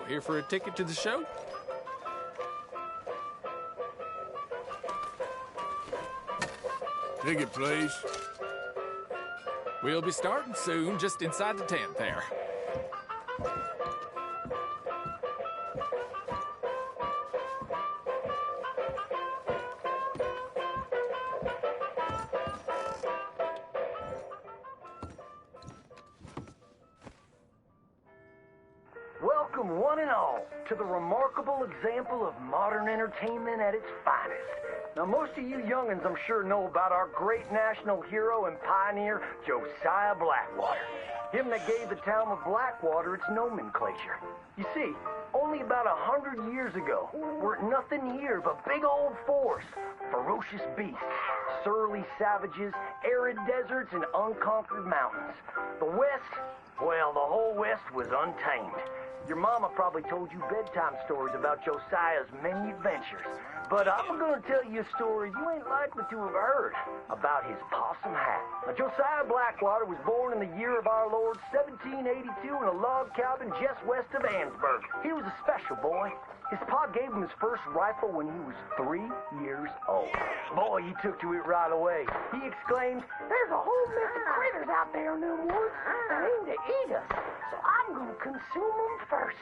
here for a ticket to the show? Ticket, please. We'll be starting soon, just inside the tent there. Welcome, one and all, to the remarkable example of modern entertainment at its finest. Now, most of you youngins, I'm sure, know about our great national hero and pioneer, Josiah Blackwater. Him that gave the town of Blackwater its nomenclature. You see, only about 100 years ago, weren't nothing here but big old forest, ferocious beasts, surly savages, arid deserts, and unconquered mountains. The West, well, the whole West was untamed. Your mama probably told you bedtime stories about Josiah's many adventures. But I'm gonna tell you a story you ain't likely to have heard about his possum hat. Now, Josiah Blackwater was born in the year of our Lord 1782 in a log cabin just west of Ansburg. He was a special boy. His pa gave him his first rifle when he was 3 years old. Boy, he took to it right away. He exclaimed, "There's a whole mess of critters out there in them woods that aim to eat us, so I'm gonna consume them first."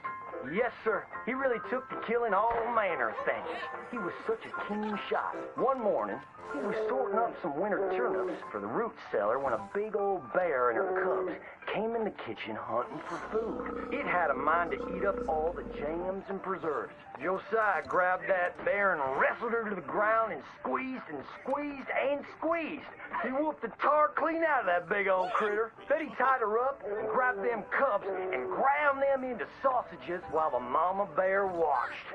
Yes, sir. He really took to killing all manner of things. He was such a keen shot. One morning, he was sorting up some winter turnips for the root cellar when a big old bear and her cubs came in the kitchen hunting for food. It had a mind to eat up all the jams and preserves. Josiah grabbed that bear and wrestled her to the ground and squeezed and squeezed and squeezed. He whooped the tar clean out of that big old critter. Then he tied her up and grabbed them cubs and ground them into sausages while the mama bear watched.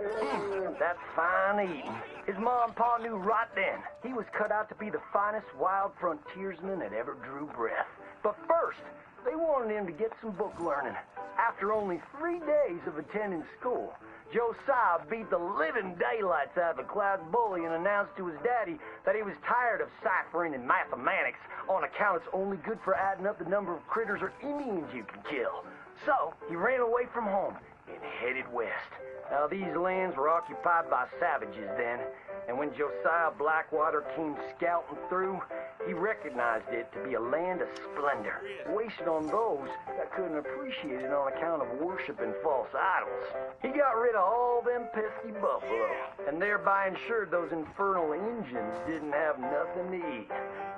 That's fine eating. His mom and pa knew right then he was cut out to be the finest wild frontiersman that ever drew breath. But first, they wanted him to get some book learning. After only 3 days of attending school, Josiah beat the living daylights out of the class bully and announced to his daddy that he was tired of ciphering and mathematics on account it's only good for adding up the number of critters or Indians you can kill. So he ran away from home and headed west. Now, these lands were occupied by savages then, and when Josiah Blackwater came scouting through, he recognized it to be a land of splendor, wasted on those that couldn't appreciate it on account of worshiping false idols. He got rid of all them pesky buffalo, and thereby ensured those infernal Injuns didn't have nothing to eat.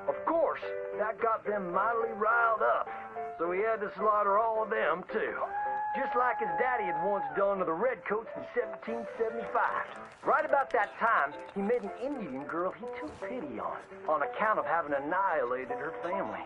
Of course, that got them mightily riled up, so he had to slaughter all of them too. Just like his daddy had once done to the Redcoats in 1775. Right about that time, he met an Indian girl he took pity on account of having annihilated her family.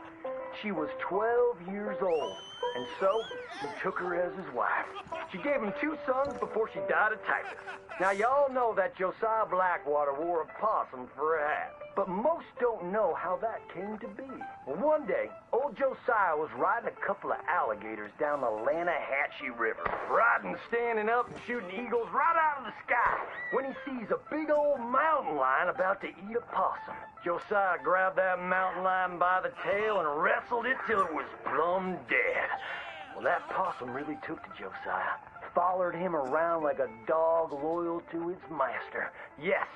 She was 12 years old, and so he took her as his wife. She gave him 2 sons before she died of typhus. Now, y'all know that Josiah Blackwater wore a possum for a hat, but most don't know how that came to be. Well, one day, old Josiah was riding a couple of alligators down the Lanahatchee River, riding, standing up, and shooting eagles right out of the sky, when he sees a big old mountain lion about to eat a possum. Josiah grabbed that mountain lion by the tail and wrestled it till it was plumb dead. Well, that possum really took to Josiah, followed him around like a dog loyal to its master. Yes,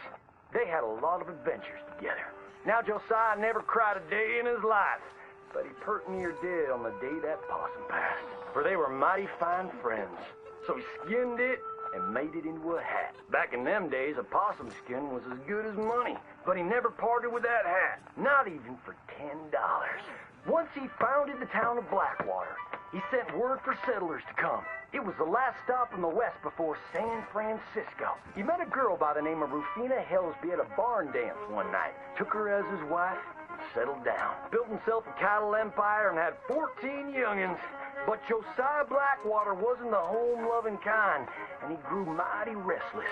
they had a lot of adventures together. Now, Josiah never cried a day in his life, but he pert near dead on the day that possum passed, for they were mighty fine friends. So he skinned it and made it into a hat. Back in them days, a possum skin was as good as money, but he never parted with that hat, not even for $10. Once he founded the town of Blackwater, he sent word for settlers to come. It was the last stop in the west before San Francisco. He met a girl by the name of Rufina Helsby at a barn dance one night, took her as his wife, and settled down. Built himself a cattle empire and had 14 youngins. But Josiah Blackwater wasn't the home-loving kind, and he grew mighty restless.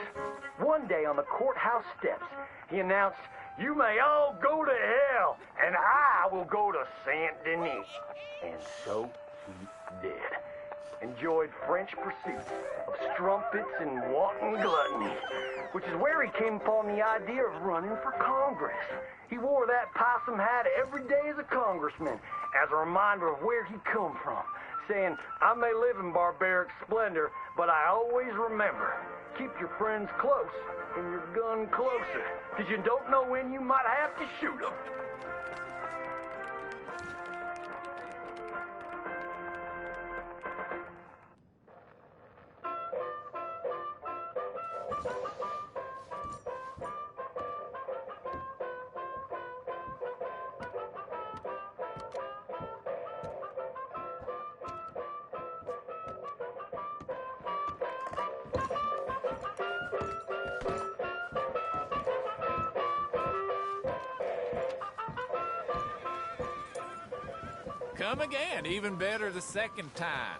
One day on the courthouse steps, he announced, "You may all go to hell, and I will go to Saint Denis." And so he did. Enjoyed French pursuits of strumpets and wanton gluttony, which is where he came upon the idea of running for Congress. He wore that possum hat every day as a congressman, as a reminder of where he come from, saying, I may live in barbaric splendor, but I always remember, keep your friends close and your gun closer, because you don't know when you might have to shoot them. Come again, even better the second time.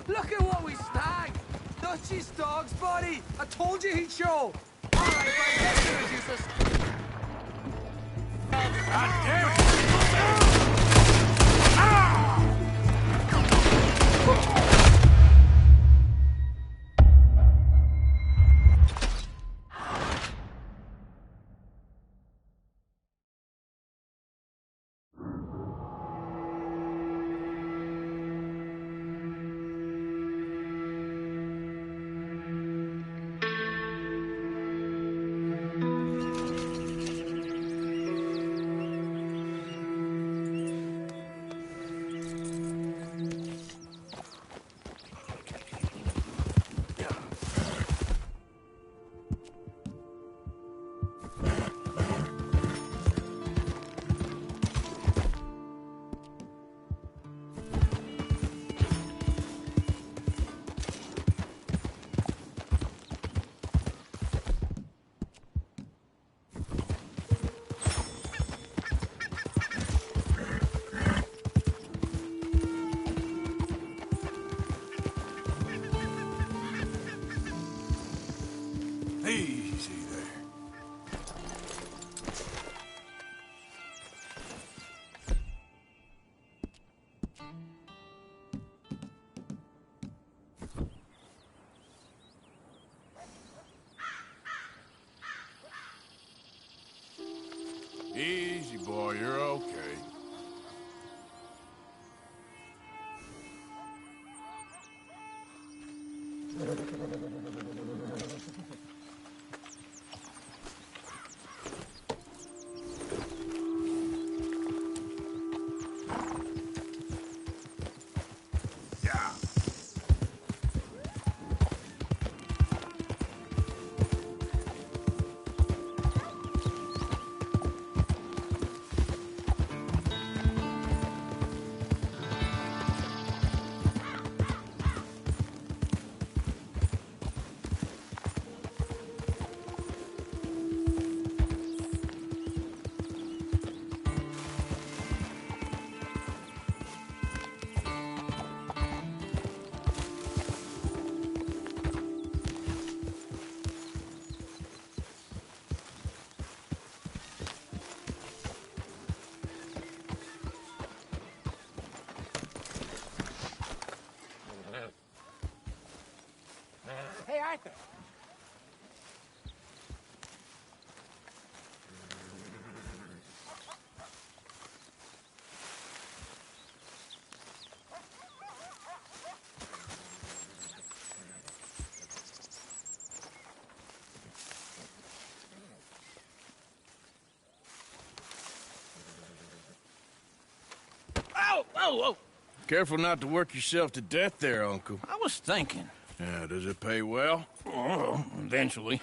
Look at what we snagged! Dutchie's dog's body! I told you he'd show! Alright, right, let's do it, useless. God damn it! Easy there. Easy, boy, you're okay. Oh! Careful not to work yourself to death there, Uncle. I was thinking. Yeah, does it pay well? Oh, eventually.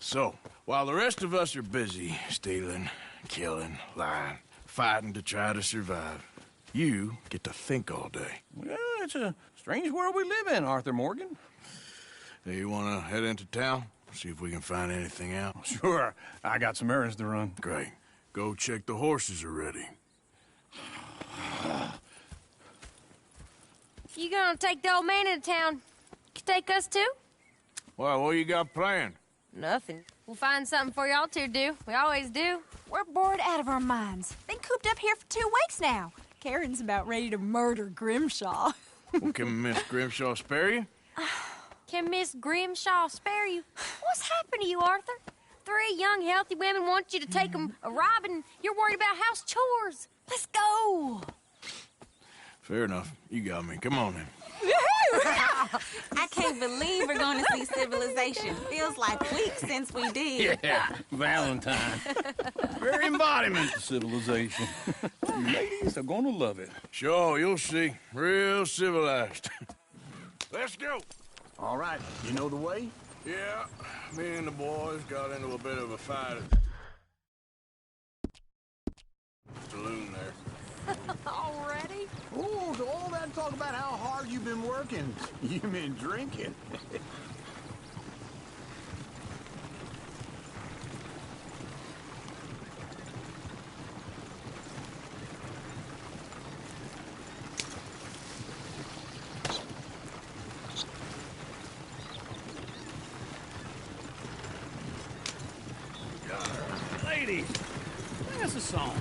So, while the rest of us are busy stealing, killing, lying, fighting to try to survive, you get to think all day. Well, it's a strange world we live in, Arthur Morgan. Hey, you want to head into town? See if we can find anything out? Sure, I got some errands to run. Great. Go check the horses are ready. You gonna take the old man into town? You take us too? Well, what you got planned? Nothing. We'll find something for y'all to do. We always do. We're bored out of our minds. Been cooped up here for 2 weeks now. Karen's about ready to murder Grimshaw. Well, can Miss Grimshaw spare you? Can Miss Grimshaw spare you? What's happened to you, Arthur? 3 young, healthy women want you to take them a robbing. You're worried about house chores. Let's go. Fair enough. You got me. Come on then. I can't believe we're going to see civilization. Feels like weeks since we did. Yeah, Valentine. Very embodiment of civilization. Ladies are gonna love it. Sure, you'll see. Real civilized. Let's go. All right, you know the way? Yeah, me and the boys got into a bit of a fight at the saloon there. Already? Oh, so all that talk about how hard you've been working. You been drinking. Ladies, that's a song.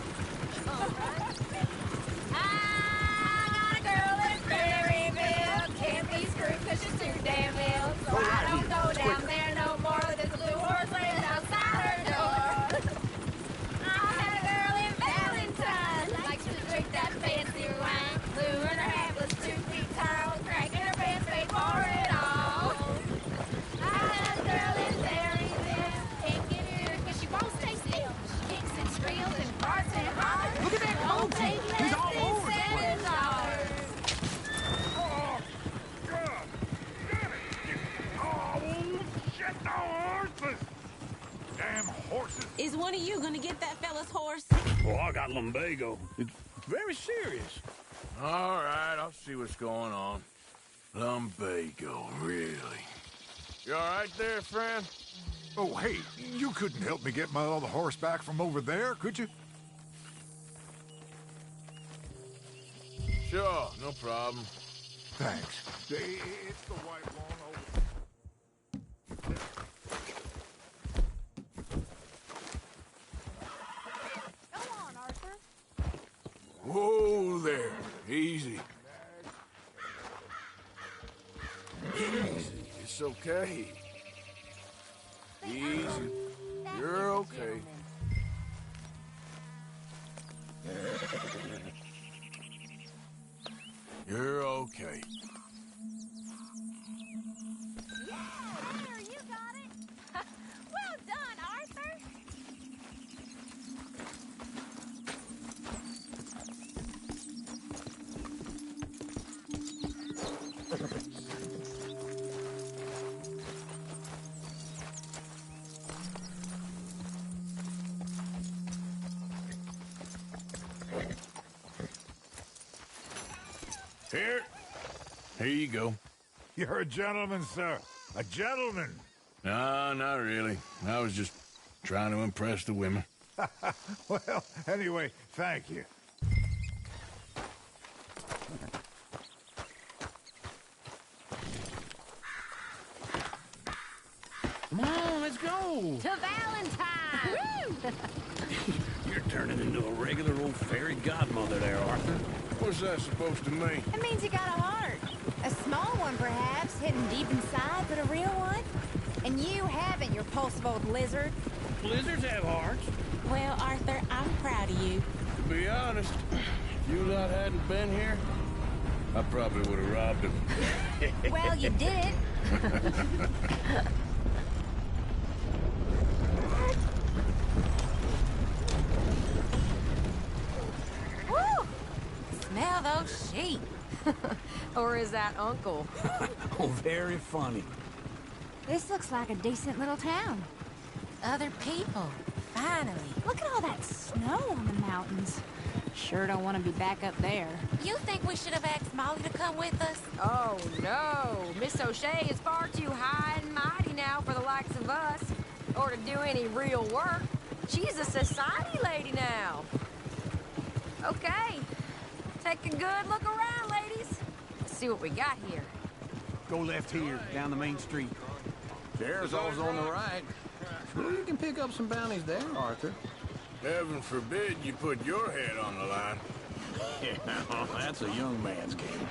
Is one of you gonna get that fella's horse? Oh, I got lumbago. It's very serious. All right, I'll see what's going on. Lumbago, really? You all right there, friend? Oh, hey, you couldn't help me get my other horse back from over there, could you? Sure, no problem. Thanks. It's the white one over... Go on, Arthur. Whoa there. Easy. Easy. It's okay. Easy. You're okay. You're okay. Yeah, Arthur, you got it. Well done, Arthur. Here you go. You're a gentleman, sir. A gentleman. No, not really. I was just trying to impress the women. Well, anyway, thank you. Come on, let's go. To Valentine! You're turning into a regular old fairy godmother there, Arthur. What's that supposed to mean? It means you got a heart. A small one, perhaps, hidden deep inside, but a real one? And you haven't, you repulsive old lizard. Lizards have hearts. Well, Arthur, I'm proud of you. To be honest, if you lot hadn't been here, I probably would have robbed him. Well, you did it. Woo! Smell those sheep. Or is that Uncle? Oh, very funny. This looks like a decent little town. Other people. Finally. Look at all that snow on the mountains. Sure don't want to be back up there. You think we should have asked Molly to come with us? Oh, no. Miss O'Shea is far too high and mighty now for the likes of us, or to do any real work. She's a society lady now. Okay. Take a good look around, ladies. Let's see what we got here. Go left here, down the main street. There's always on the right. Sure, you can pick up some bounties there, Arthur. Heaven forbid you put your head on the line. Yeah, that's a young man's game.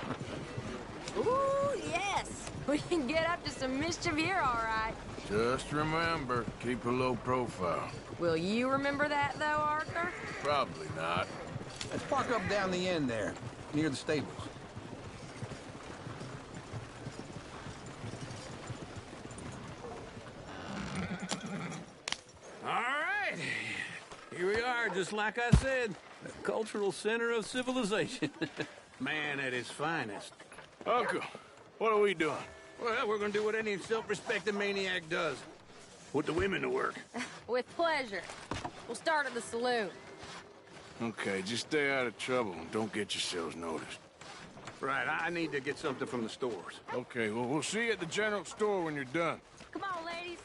Ooh, yes. We can get up to some mischief here, all right. Just remember, keep a low profile. Will you remember that, though, Arthur? Probably not. Let's park up down the end there, near the stables. All right. Here we are, just like I said. The cultural center of civilization. Man at his finest. Uncle, what are we doing? Well, we're gonna do what any self-respecting maniac does. Put the women to work. With pleasure. We'll start at the saloon. Okay, just stay out of trouble and don't get yourselves noticed. Right, I need to get something from the stores. Okay, well, we'll see you at the general store when you're done. Come on, ladies.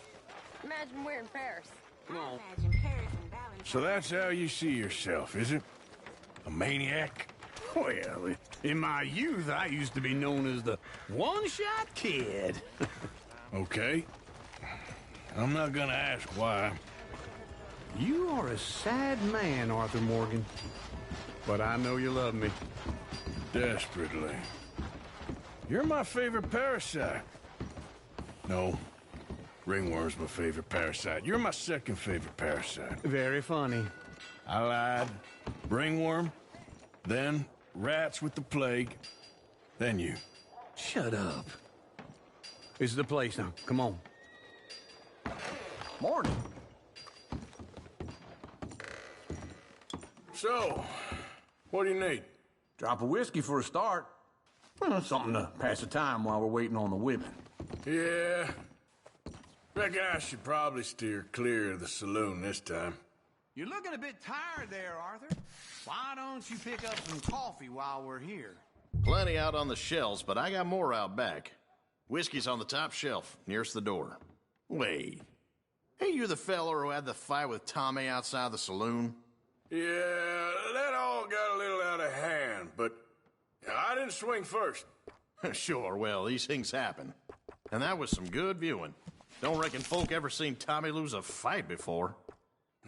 Imagine we're in Paris. Come on. Imagine Paris and Valentine. So that's how you see yourself, is it? A maniac? Well, in my youth, I used to be known as the one-shot kid. Okay. I'm not gonna ask why. You are a sad man, Arthur Morgan. But I know you love me. Desperately. You're my favorite parasite. No. Ringworm's my favorite parasite. You're my second favorite parasite. Very funny. I lied. Ringworm, then rats with the plague, then you. Shut up. This is the place now. Come on. Morning. So, what do you need? Drop of whiskey for a start. Well, something to pass the time while we're waiting on the women. Yeah. Reckon I should probably steer clear of the saloon this time. You're looking a bit tired there, Arthur. Why don't you pick up some coffee while we're here? Plenty out on the shelves, but I got more out back. Whiskey's on the top shelf, nearest the door. Wait. Hey, you the fella who had the fight with Tommy outside the saloon? Yeah, that all got a little out of hand, but I didn't swing first. Sure, well, these things happen. And that was some good viewing. Don't reckon folk ever seen Tommy lose a fight before.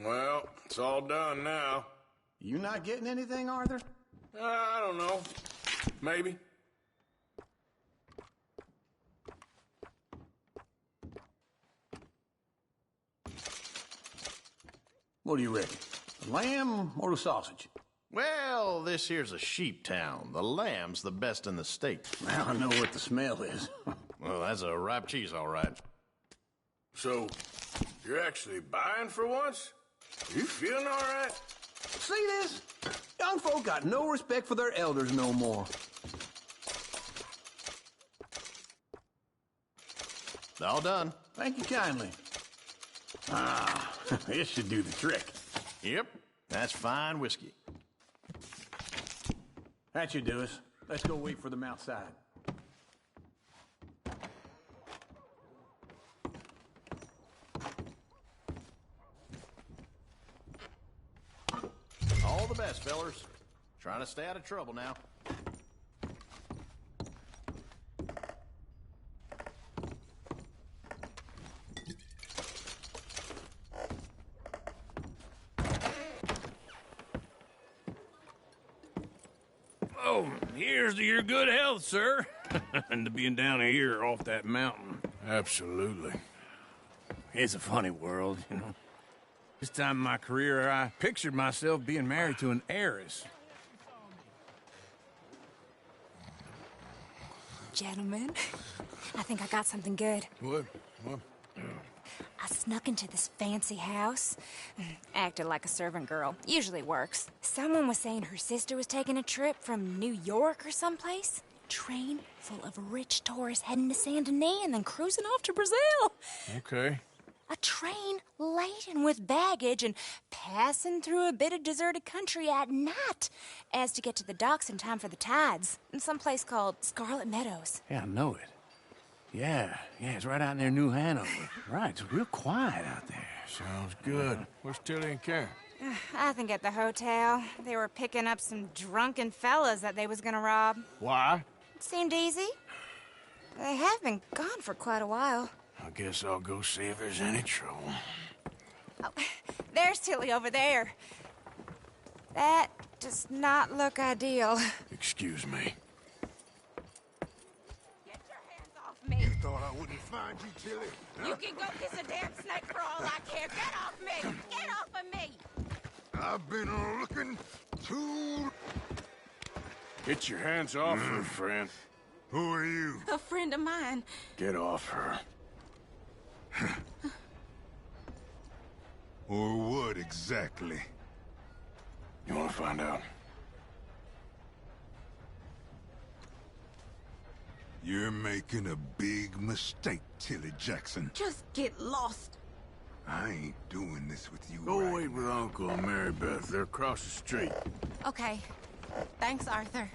Well, it's all done now. You not getting anything, Arthur? I don't know. Maybe. What do you reckon? The lamb or the sausage? Well, this here's a sheep town. The lamb's the best in the state. Now I know what the smell is. Well, that's a ripe cheese, all right. So, you're actually buying for once? Are you feeling all right? See this? Young folk got no respect for their elders no more. All done. Thank you kindly. Ah, this should do the trick. Yep, that's fine whiskey. That should do us. Let's go wait for them outside. All the best, fellers. Trying to stay out of trouble now. Oh, here's to your good health, sir. and to being down here off that mountain. Absolutely. It's a funny world, you know. This time in my career, I pictured myself being married to an heiress. Gentlemen, I think I got something good. What? I snuck into this fancy house. Acted like a servant girl. Usually works. Someone was saying her sister was taking a trip from New York or someplace. Train full of rich tourists heading to Saint Denis and then cruising off to Brazil. Okay. A train laden with baggage and passing through a bit of deserted country at night as to get to the docks in time for the tides in some place called Scarlet Meadows. Yeah, I know it. Yeah, it's right out near New Hanover. Right, it's real quiet out there. Sounds good. Where's Tilly and Karen? I think at the hotel. They were picking up some drunken fellas that they was gonna rob. Why? It seemed easy. They have been gone for quite a while. I guess I'll go see if there's any trouble. Oh, there's Tilly over there. That does not look ideal. Excuse me. Get your hands off me. You thought I wouldn't find you, Tilly? Huh? You can go kiss a damn snake for all I care. Get off me! Get off of me! I've been looking too... Get your hands off her, friend. Who are you? A friend of mine. Get off her. Or what exactly? You want to find out? You're making a big mistake, Tilly Jackson. Just get lost. I ain't doing this with you. Go right wait with Uncle and Mary Beth. They're across the street. Okay. Thanks, Arthur.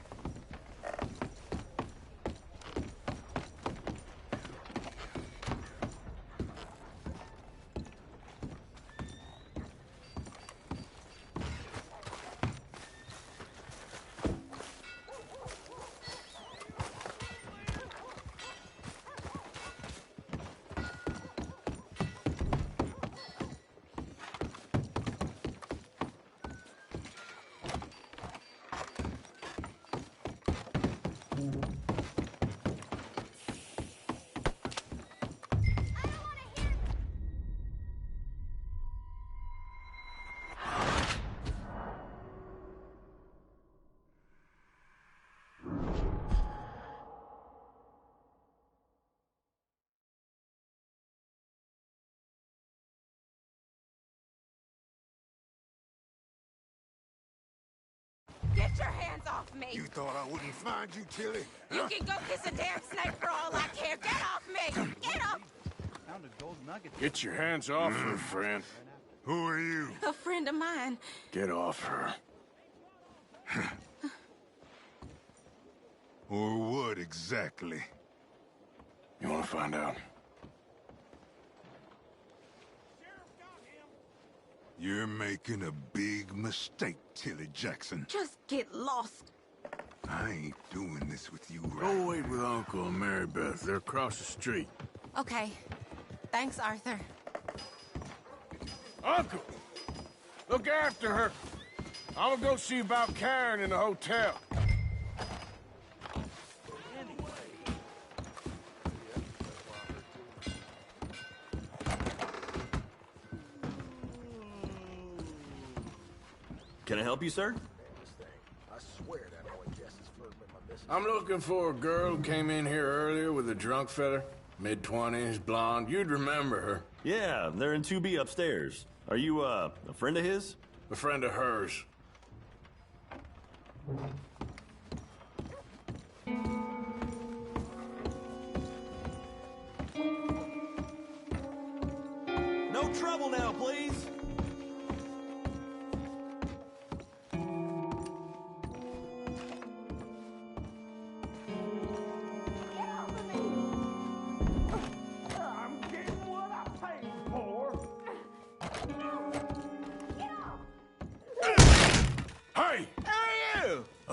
Get your hands off me! You thought I wouldn't find you, Tilly? You can go kiss a damn snake for all I care. Get off me! Get off! Get your hands off her, friend. Who are you? A friend of mine. Get off her. Or what exactly? You want to find out? You're making a big mistake, Tilly Jackson. Just get lost. I ain't doing this with you right Go wait with Uncle and Mary Beth. They're across the street. Okay. Thanks, Arthur. Uncle! Look after her. I'm gonna go see about Karen in the hotel. Can I help you, sir? I'm looking for a girl who came in here earlier with a drunk fella. Mid-20s, blonde. You'd remember her. Yeah, they're in 2B upstairs. Are you, a friend of his? A friend of hers. No trouble now, please.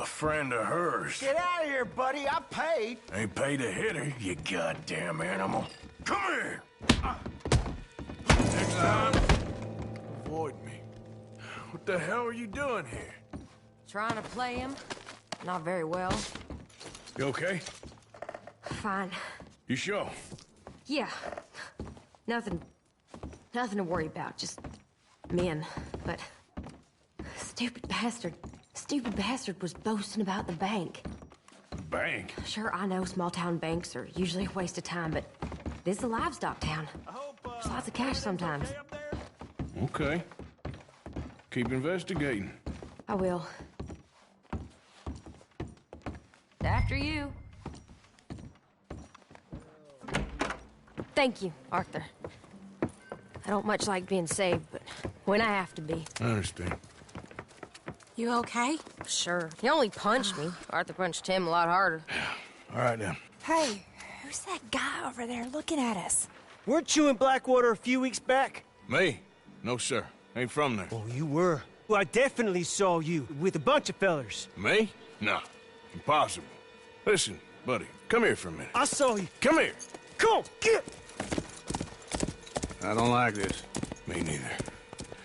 Friend of hers. Get out of here, buddy. I paid. Ain't paid to hit her, you goddamn animal. Come here! Next time, avoid me. What the hell are you doing here? Trying to play him. Not very well. You okay? fine. You sure? Yeah. Nothing to worry about, just men. But stupid bastard was boasting about the bank. Bank? Sure, I know small town banks are usually a waste of time, but this is a livestock town. There's lots of cash sometimes. Okay. Keep investigating. I will. After you. Thank you, Arthur. I don't much like being saved, but when I have to be. I understand. You okay? Sure. He only punched me. Arthur punched him a lot harder. All right, then. Hey, who's that guy over there looking at us? Weren't you in Blackwater a few weeks back? Me? No, sir. Ain't from there. Oh, you were. Well, I definitely saw you with a bunch of fellers. Me? No. Impossible. Listen, buddy, come here for a minute. I saw you. Come here. Come on, get! I don't like this. Me neither.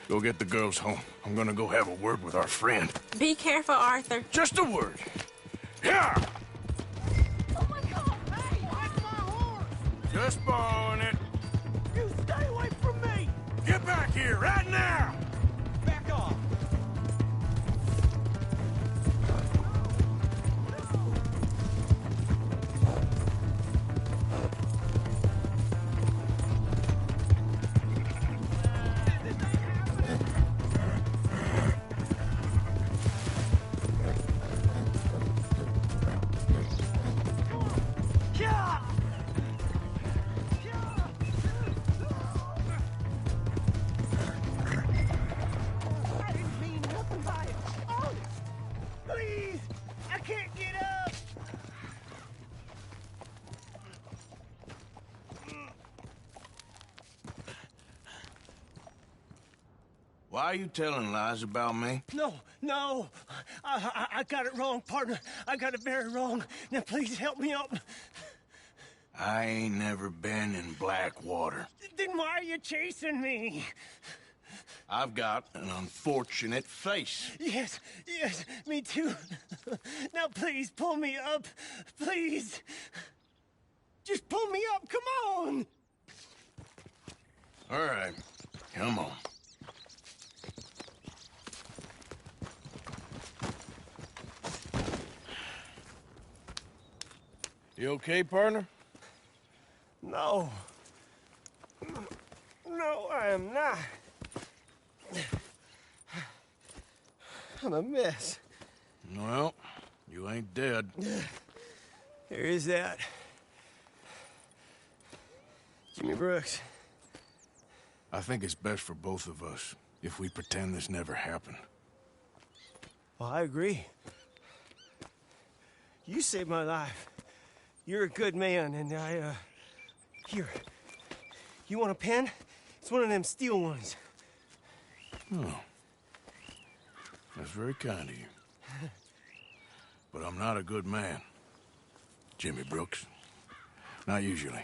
Go get the girls home. I'm gonna go have a word with our friend. Be careful, Arthur. Just a word. Yeah! Oh my God! Hey, that's my horse! Just borrowing it. You stay away from me! Get back here, right now! Back off! Why are you telling lies about me? No. I got it wrong, partner. I got it very wrong. Now, please help me up. I ain't never been in Blackwater. Then why are you chasing me? I've got an unfortunate face. Yes, me too. Now, please, pull me up. Please. Just pull me up, come on. All right, come on. You okay, partner? No, I am not. I'm a mess. Well, you ain't dead. There is that. Jimmy Brooks. I think it's best for both of us if we pretend this never happened. Well, I agree. You saved my life. You're a good man, and here. You want a pen? It's one of them steel ones. Oh. That's very kind of you. But I'm not a good man, Jimmy Brooks. Not usually.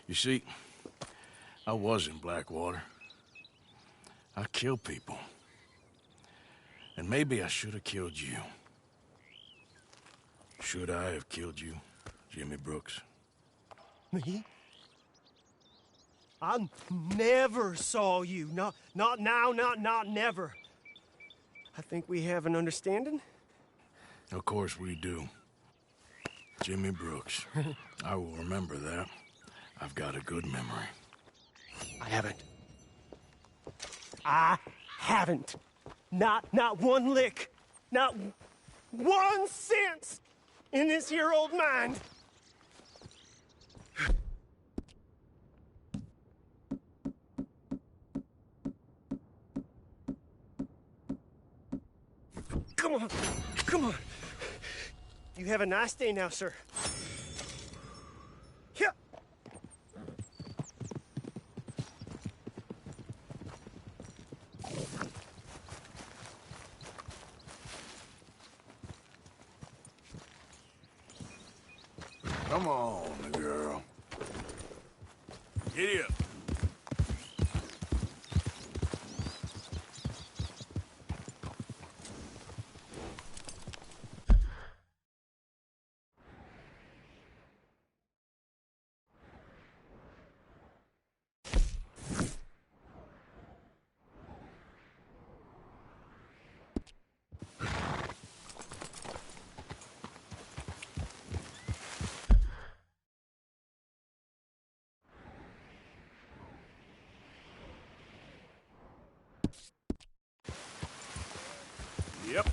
You see, I was in Blackwater. I killed people. And maybe I should have killed you. Should I have killed you, Jimmy Brooks? Me? I never saw you. Not now, not never. I think we have an understanding. Of course we do. Jimmy Brooks. I will remember that. I've got a good memory. I haven't. Not one lick. Not 1 cent in this here old mind. Come on. You have a nice day now, sir. Yeah. Come on, girl. Giddy up. Yep.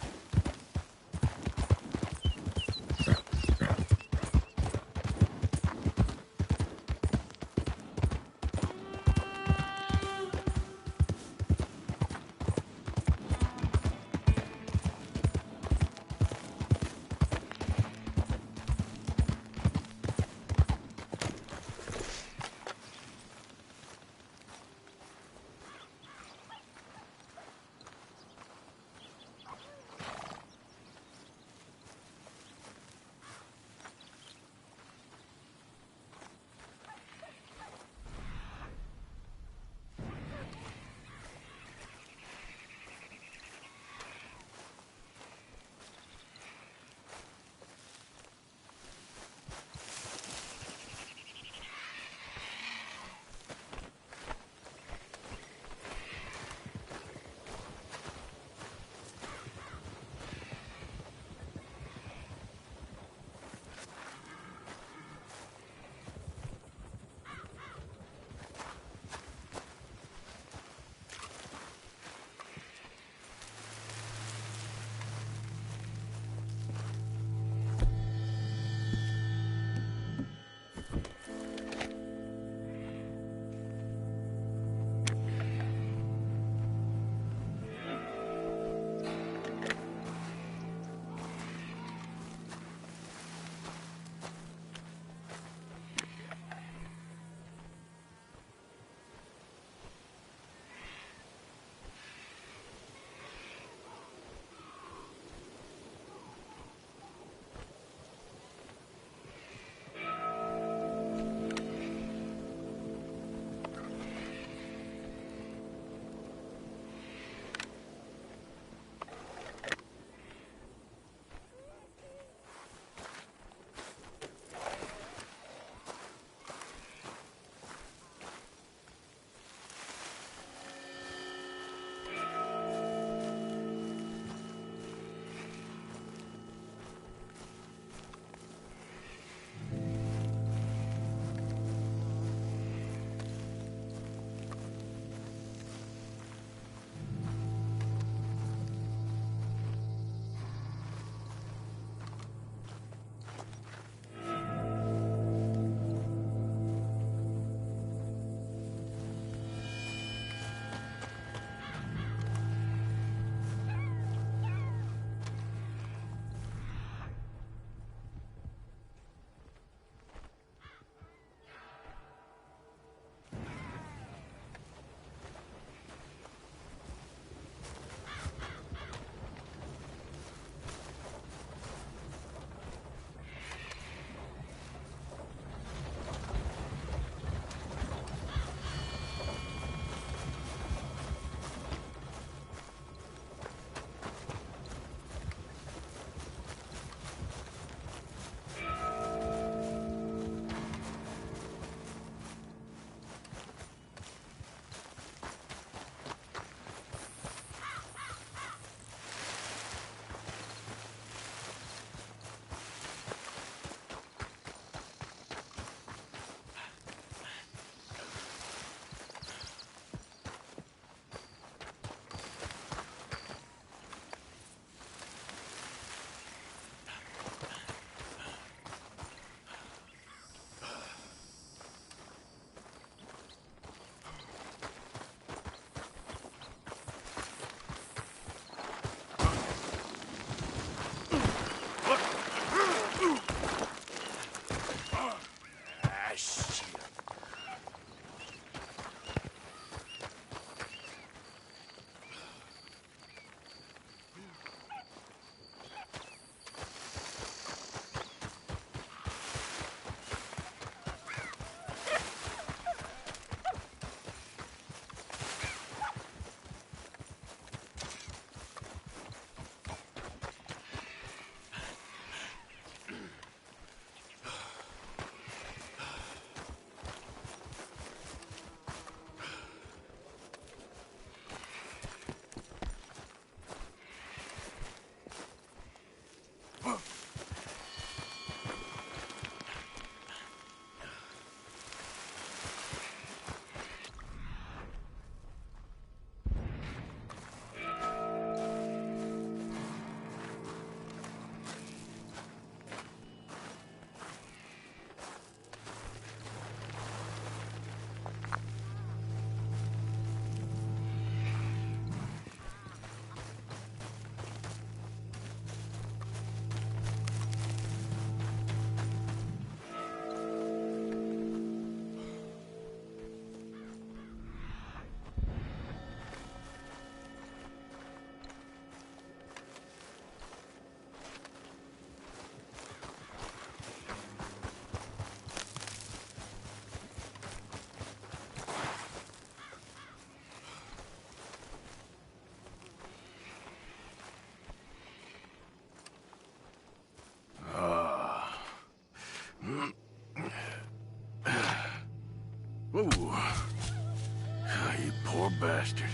bastard.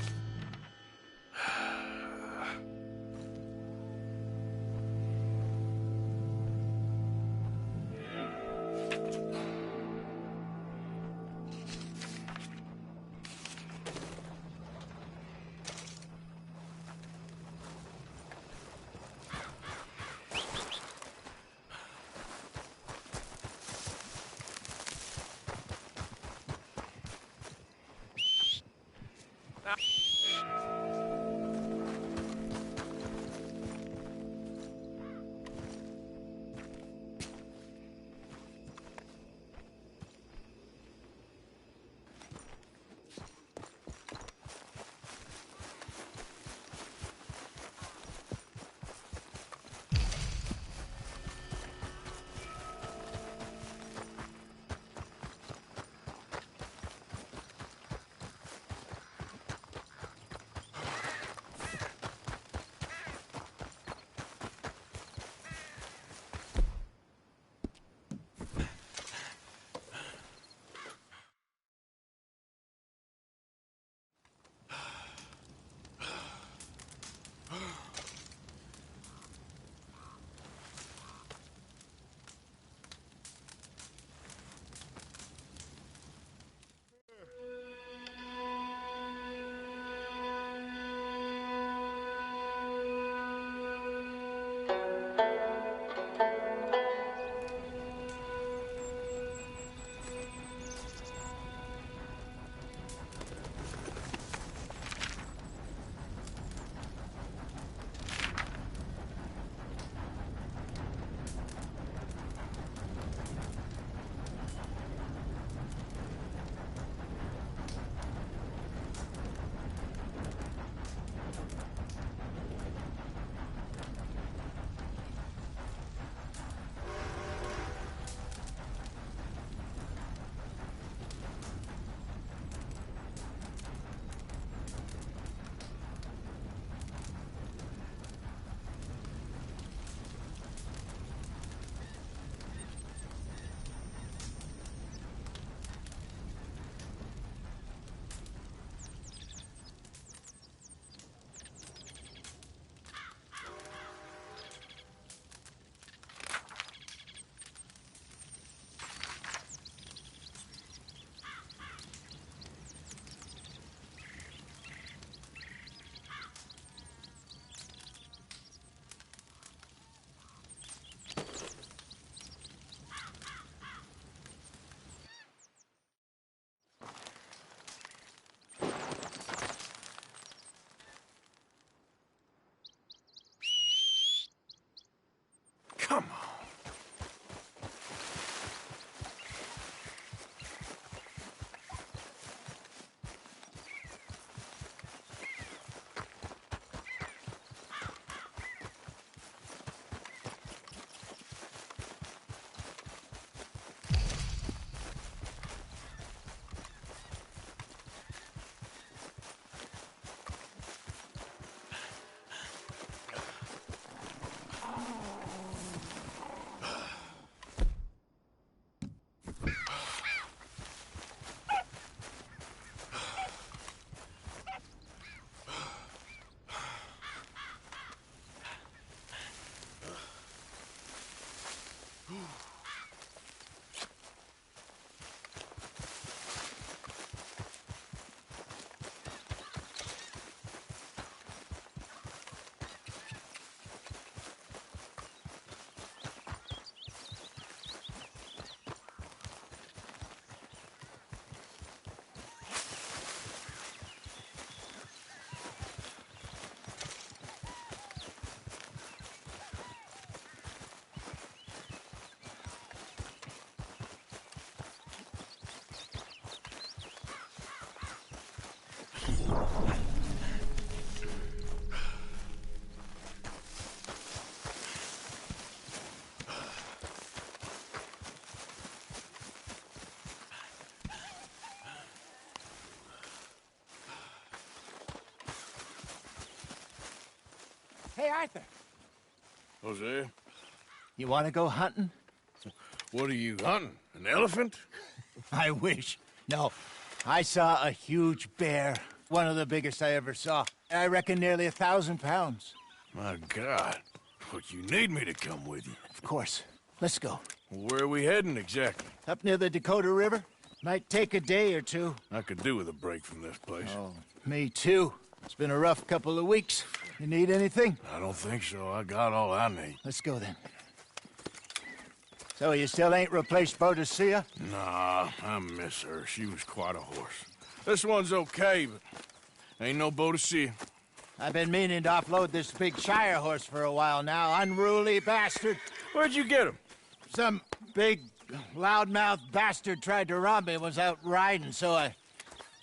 Come on. Hey, Arthur. Jose? You want to go hunting? What are you hunting? An elephant? I wish. No, I saw a huge bear One of the biggest I ever saw. I reckon nearly 1,000 pounds. My God. But you need me to come with you. Of course. Let's go. Where are we heading exactly? Up near the Dakota River. Might take a day or two. I could do with a break from this place. Oh, me too. It's been a rough couple of weeks. You need anything? I don't think so. I got all I need. Let's go then. So you still ain't replaced Boadicea? Nah, I miss her. She was quite a horse. This one's okay, but ain't no Boadicea. I've been meaning to offload this big Shire horse for a while now. Unruly bastard. Where'd you get him? Some big, loudmouth bastard tried to rob me, was out riding, so I...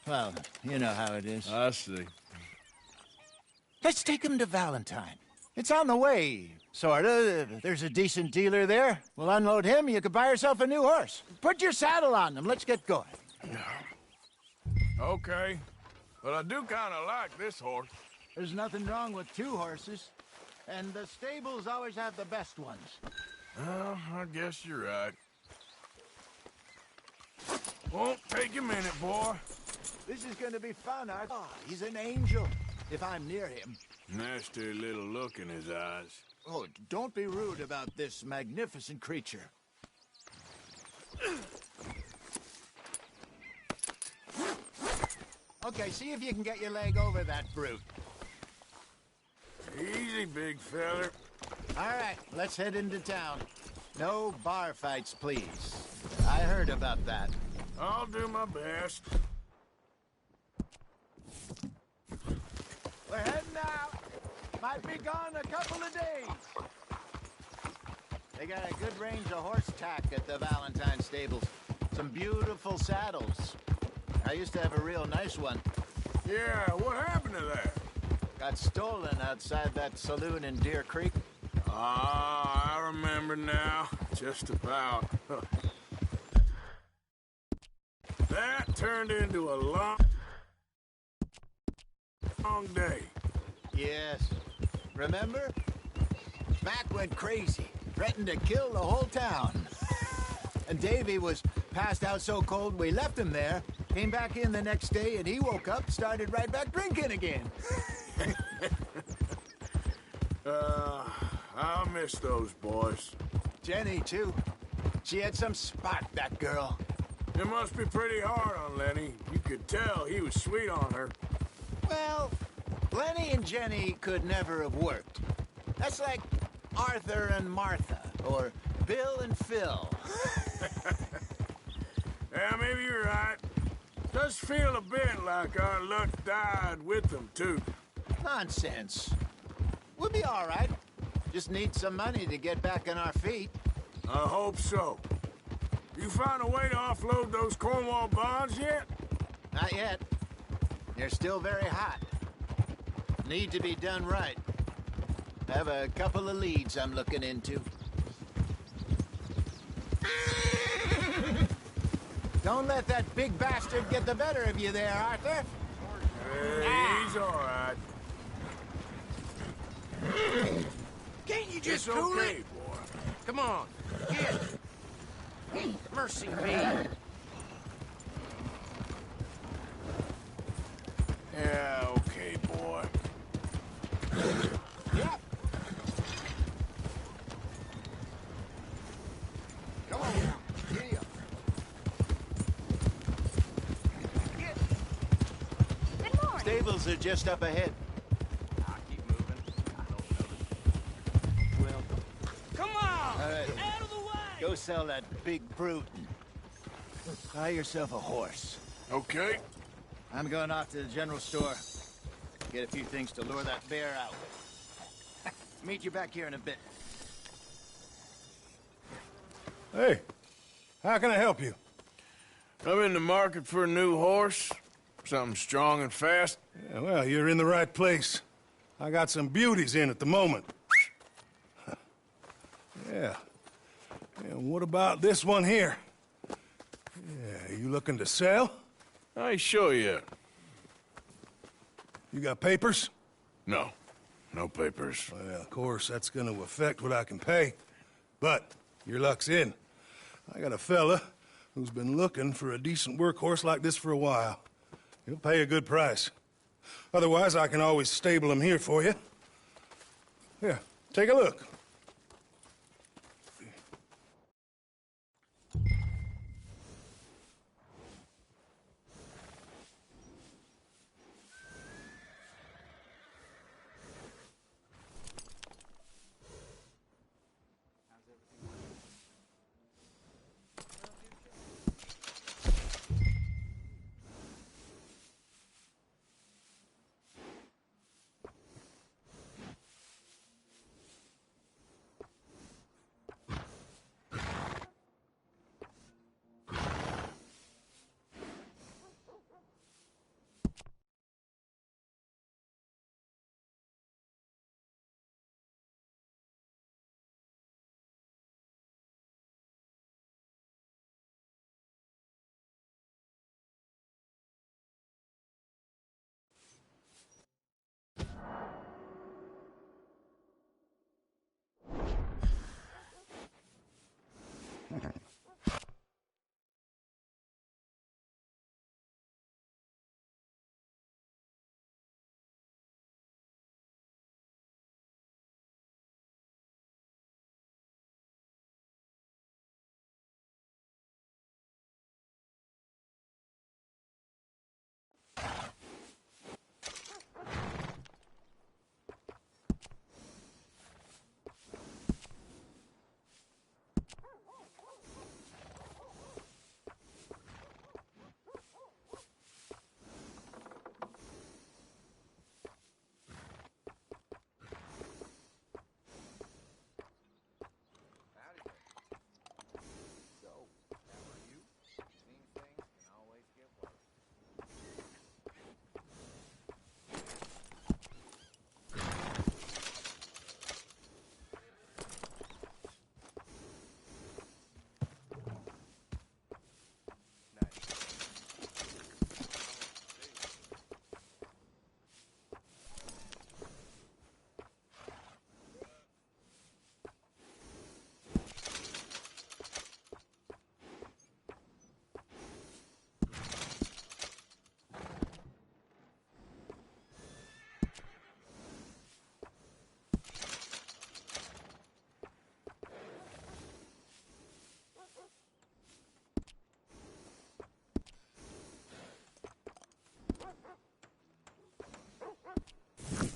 Well, you know how it is. I see. Let's take him to Valentine. It's on the way, sorta. There's a decent dealer there. We'll unload him, you could buy yourself a new horse. Put your saddle on him, let's get going. Okay, but I do kind of like this horse. There's nothing wrong with two horses, and the stables always have the best ones. Well, I guess you're right. Won't take a minute, boy. This is gonna be fun, Arthur. Oh, he's an angel, if I'm near him. Nasty little look in his eyes. Oh, don't be rude about this magnificent creature. Okay, see if you can get your leg over that brute. Easy, big feller. All right, let's head into town. No bar fights, please. I heard about that. I'll do my best. We're heading out. Might be gone a couple of days. They got a good range of horse tack at the Valentine stables. Some beautiful saddles. I used to have a real nice one. Yeah, what happened to that? Got stolen outside that saloon in Deer Creek. Ah, I remember now. Just about. That turned into a long day. Yes. Remember? Mac went crazy, threatened to kill the whole town. And Davy was passed out so cold we left him there, came back in the next day, and he woke up, started right back drinking again. I'll miss those boys. Jenny, too. She had some spark, that girl. It must be pretty hard on Lenny. You could tell he was sweet on her. Well, Lenny and Jenny could never have worked. That's like Arthur and Martha, or Bill and Phil. Yeah, maybe you're right. Does feel a bit like our luck died with them, too. Nonsense. We'll be all right. Just need some money to get back on our feet. I hope so. You found a way to offload those Cornwall bonds yet? Not yet. They're still very hot. Need to be done right. I have a couple of leads I'm looking into. Don't let that big bastard get the better of you there, Arthur. He's all right. Can't you just It's cool okay, it? boy. Come on, get it. Mercy me. Yeah, okay, boy. Yep. Come on now. Giddy up. Good morning. Stables are just up ahead. I'll keep moving. I don't know. Well, Come on! All right. Out of the way! Go sell that big brute. Buy yourself a horse. Okay. I'm going off to the general store. Get a few things to lure that bear out. Meet you back here in a bit. Hey, how can I help you? I'm in the market for a new horse. Something strong and fast. Yeah, well, you're in the right place. I got some beauties in at the moment. Yeah. And what about this one here? Yeah, you looking to sell? I ain't sure yet. You got papers? No. No papers. Well, of course, that's gonna affect what I can pay. But your luck's in. I got a fella who's been looking for a decent workhorse like this for a while. He'll pay a good price. Otherwise, I can always stable them here for you. Here, take a look.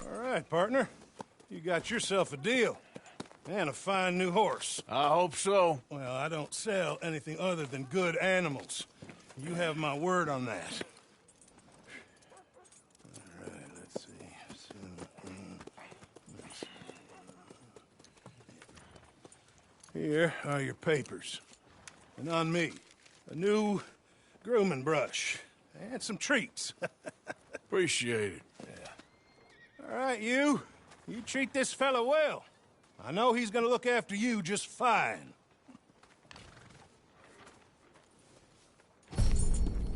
All right, partner. You got yourself a deal. And a fine new horse. I hope so. Well, I don't sell anything other than good animals. You have my word on that. All right, let's see. Here are your papers. And on me, a new grooming brush. And some treats. Appreciate it. Yeah. All right, you. You treat this fella well. I know he's gonna look after you just fine.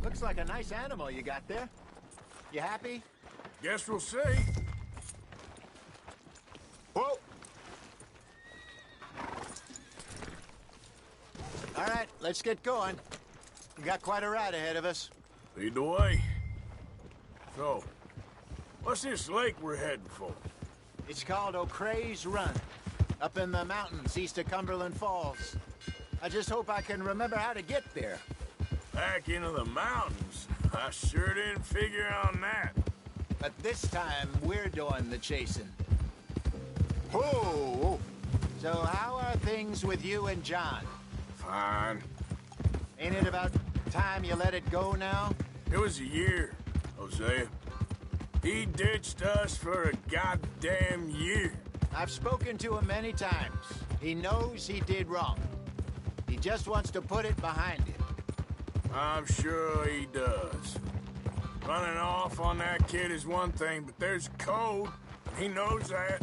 Looks like a nice animal you got there. You happy? Guess we'll see. Whoa! All right, let's get going. We got quite a ride ahead of us. Lead the way. So, what's this lake we're heading for? It's called O'Creagh's Run, up in the mountains east of Cumberland Falls. I just hope I can remember how to get there. Back into the mountains? I sure didn't figure on that. But this time, we're doing the chasing. Whoa! So how are things with you and John? Fine. Ain't it about time you let it go now? It was a year, Hosea. He ditched us for a goddamn year. I've spoken to him many times. He knows he did wrong. He just wants to put it behind him. I'm sure he does. Running off on that kid is one thing, but there's code. He knows that.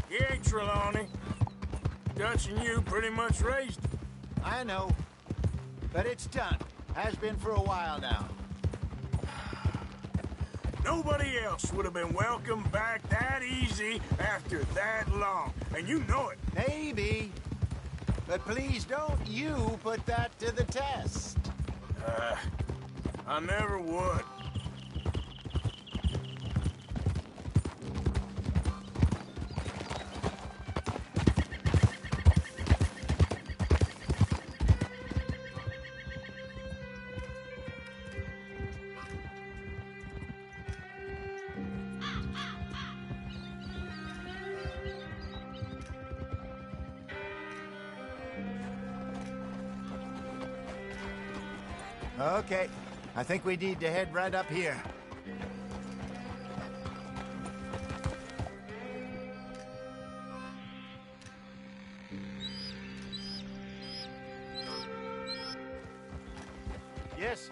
He ain't Trelawney. Dutch and you pretty much raised him. I know. But it's done. Has been for a while now. Nobody else would have been welcomed back that easy after that long. And you know it. Maybe. But please don't you put that to the test. I never would. Okay, I think we need to head right up here. Yes,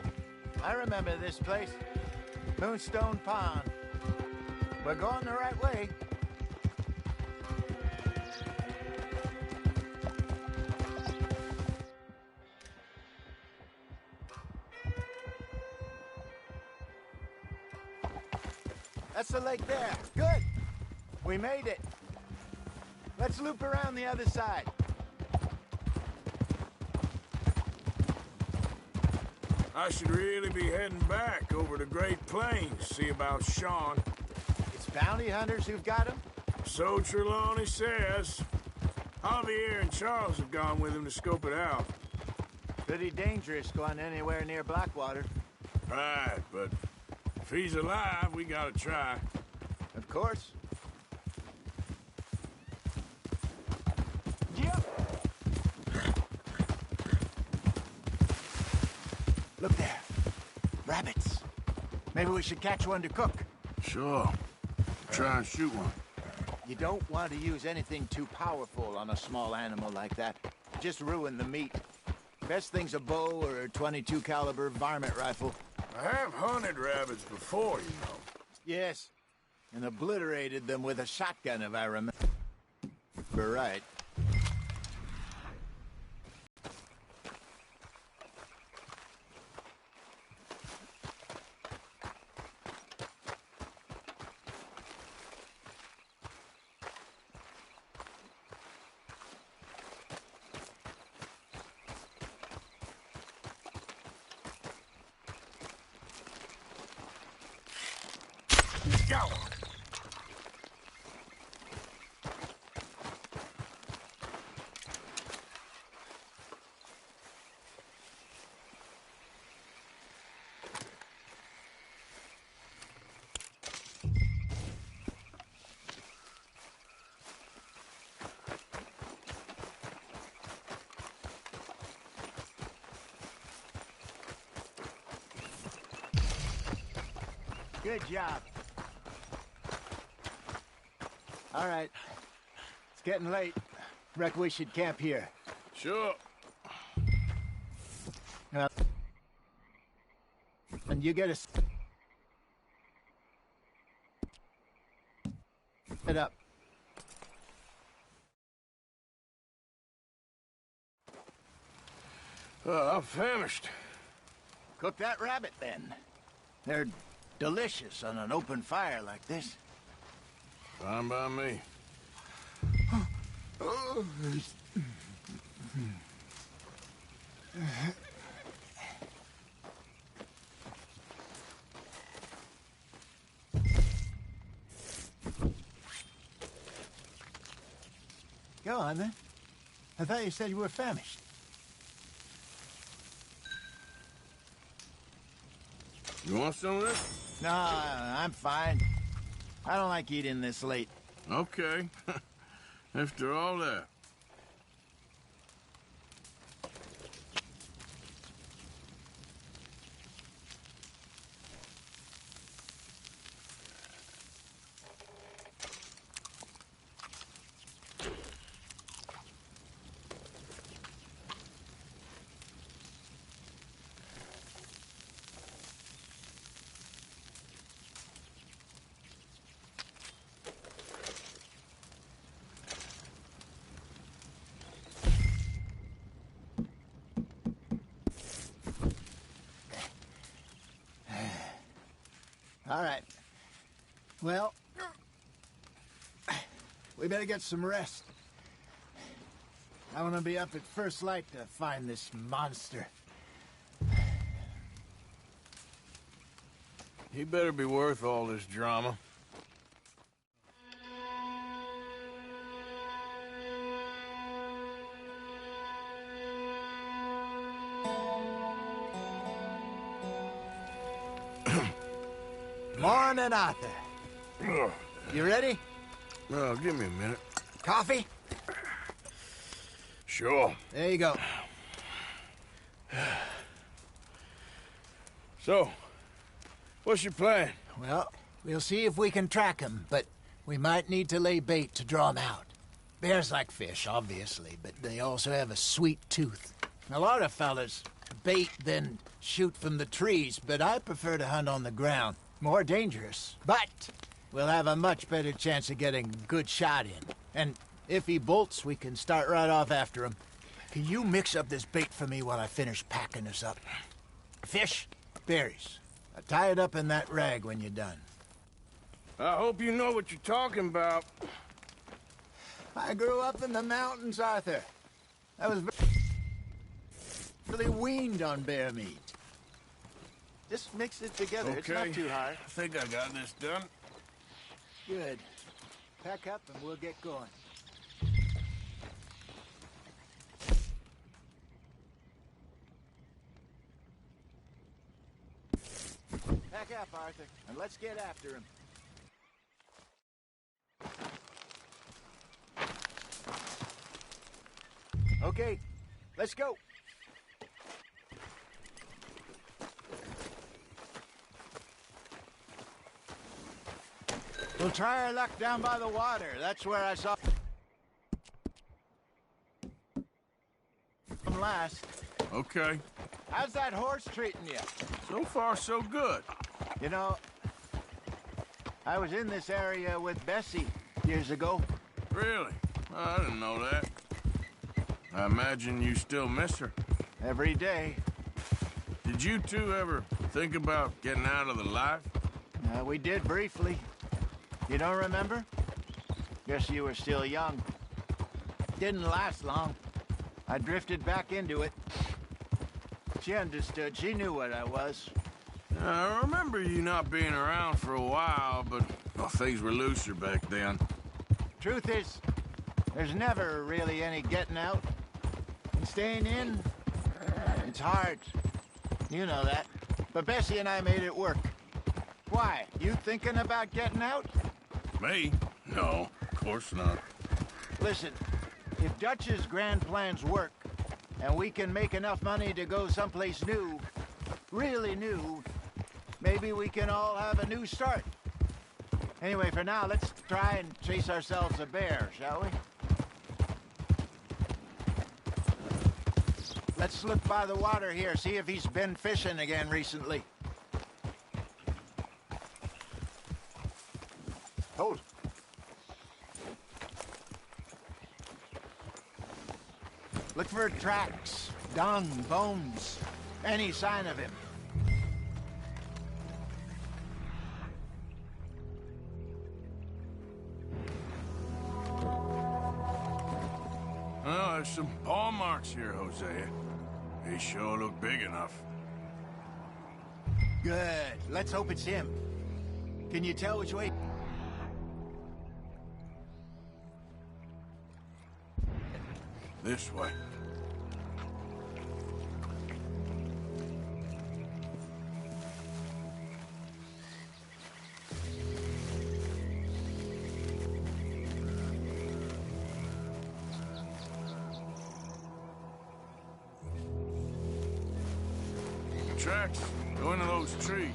I remember this place. Moonstone Pond. We're going the right way. That's the lake there. Good. We made it. Let's loop around the other side. I should really be heading back over the Great Plains, see about Sean. It's bounty hunters who've got him? So Trelawney says. Javier and Charles have gone with him to scope it out. Pretty dangerous going anywhere near Blackwater. Right, but if he's alive, we gotta try. Of course. Look there. Rabbits. Maybe we should catch one to cook. Sure. Try and shoot one. You don't want to use anything too powerful on a small animal like that. Just ruin the meat. Best thing's a bow or a .22 caliber varmint rifle. I have hunted rabbits before, you know. Yes. And obliterated them with a shotgun, if I remember right. Go! Good job. All right. It's getting late. Reckon we should camp here. Sure. And you get us set up. I'm famished. Cook that rabbit, then. They're delicious on an open fire like this. Fine by me. Go on, then. I thought you said you were famished. You want some of this? No, I'm fine. I don't like eating this late. Okay. After all that. All right. Well, we better get some rest. I want to be up at first light to find this monster. He better be worth all this drama. Morning, Arthur. You ready? Well, give me a minute. Coffee? Sure. There you go. So, what's your plan? Well, we'll see if we can track him, but we might need to lay bait to draw him out. Bears like fish, obviously, but they also have a sweet tooth. A lot of fellas bait, then shoot from the trees, but I prefer to hunt on the ground. More dangerous, but we'll have a much better chance of getting a good shot in. And if he bolts, we can start right off after him. Can you mix up this bait for me while I finish packing this up? Fish, berries. Tie it up in that rag when you're done. I hope you know what you're talking about. I grew up in the mountains, Arthur. I was really weaned on bear meat. Just mix it together. Okay. It's not too hard. I think I got this done. Good. Pack up and we'll get going. Pack up, Arthur, and let's get after him. Okay, let's go. We'll try our luck down by the water. That's where I saw him last. Okay. How's that horse treating you? So far, so good. You know, I was in this area with Bessie years ago. Really? I didn't know that. I imagine you still miss her. Every day. Did you two ever think about getting out of the life? We did briefly. You don't remember? Guess you were still young. Didn't last long. I drifted back into it. She understood. She knew what I was. I remember you not being around for a while, but well, things were looser back then. Truth is, there's never really any getting out. And staying in, it's hard. You know that. But Bessie and I made it work. Why? You thinking about getting out? Me? No, of course not. Listen, if Dutch's grand plans work, and we can make enough money to go someplace new, really new, maybe we can all have a new start. Anyway, for now, let's try and chase ourselves a bear, shall we? Let's look by the water here, see if he's been fishing again recently. Hold. Look for tracks, dung, bones, any sign of him. Well, there's some paw marks here, Hosea. They sure look big enough. Good. Let's hope it's him. Can you tell which way? This way. Tracks go into those trees.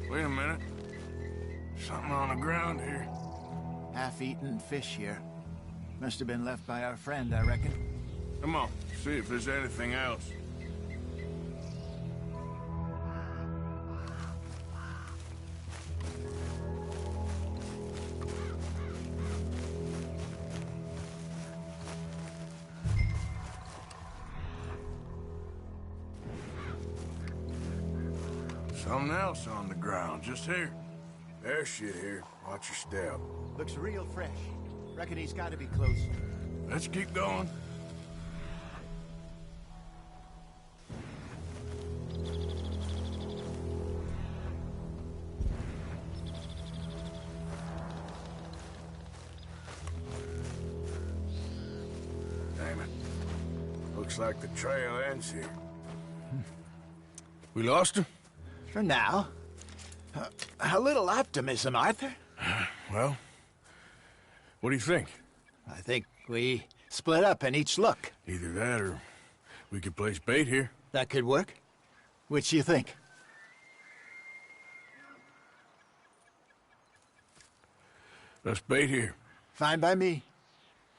Wait a minute. Something on the ground here. Half-eaten fish here. Must have been left by our friend, I reckon. Come on, see if there's anything else. Something else on the ground, just here. There's shit here. Watch your step. Looks real fresh. Reckon he's got to be close. Let's keep going. Looks like the trail ends here. We lost him? For now. A little optimism, Arthur. Well, what do you think? I think we split up and each look. Either that or we could place bait here. That could work. Which do you think? Let's bait here. Fine by me.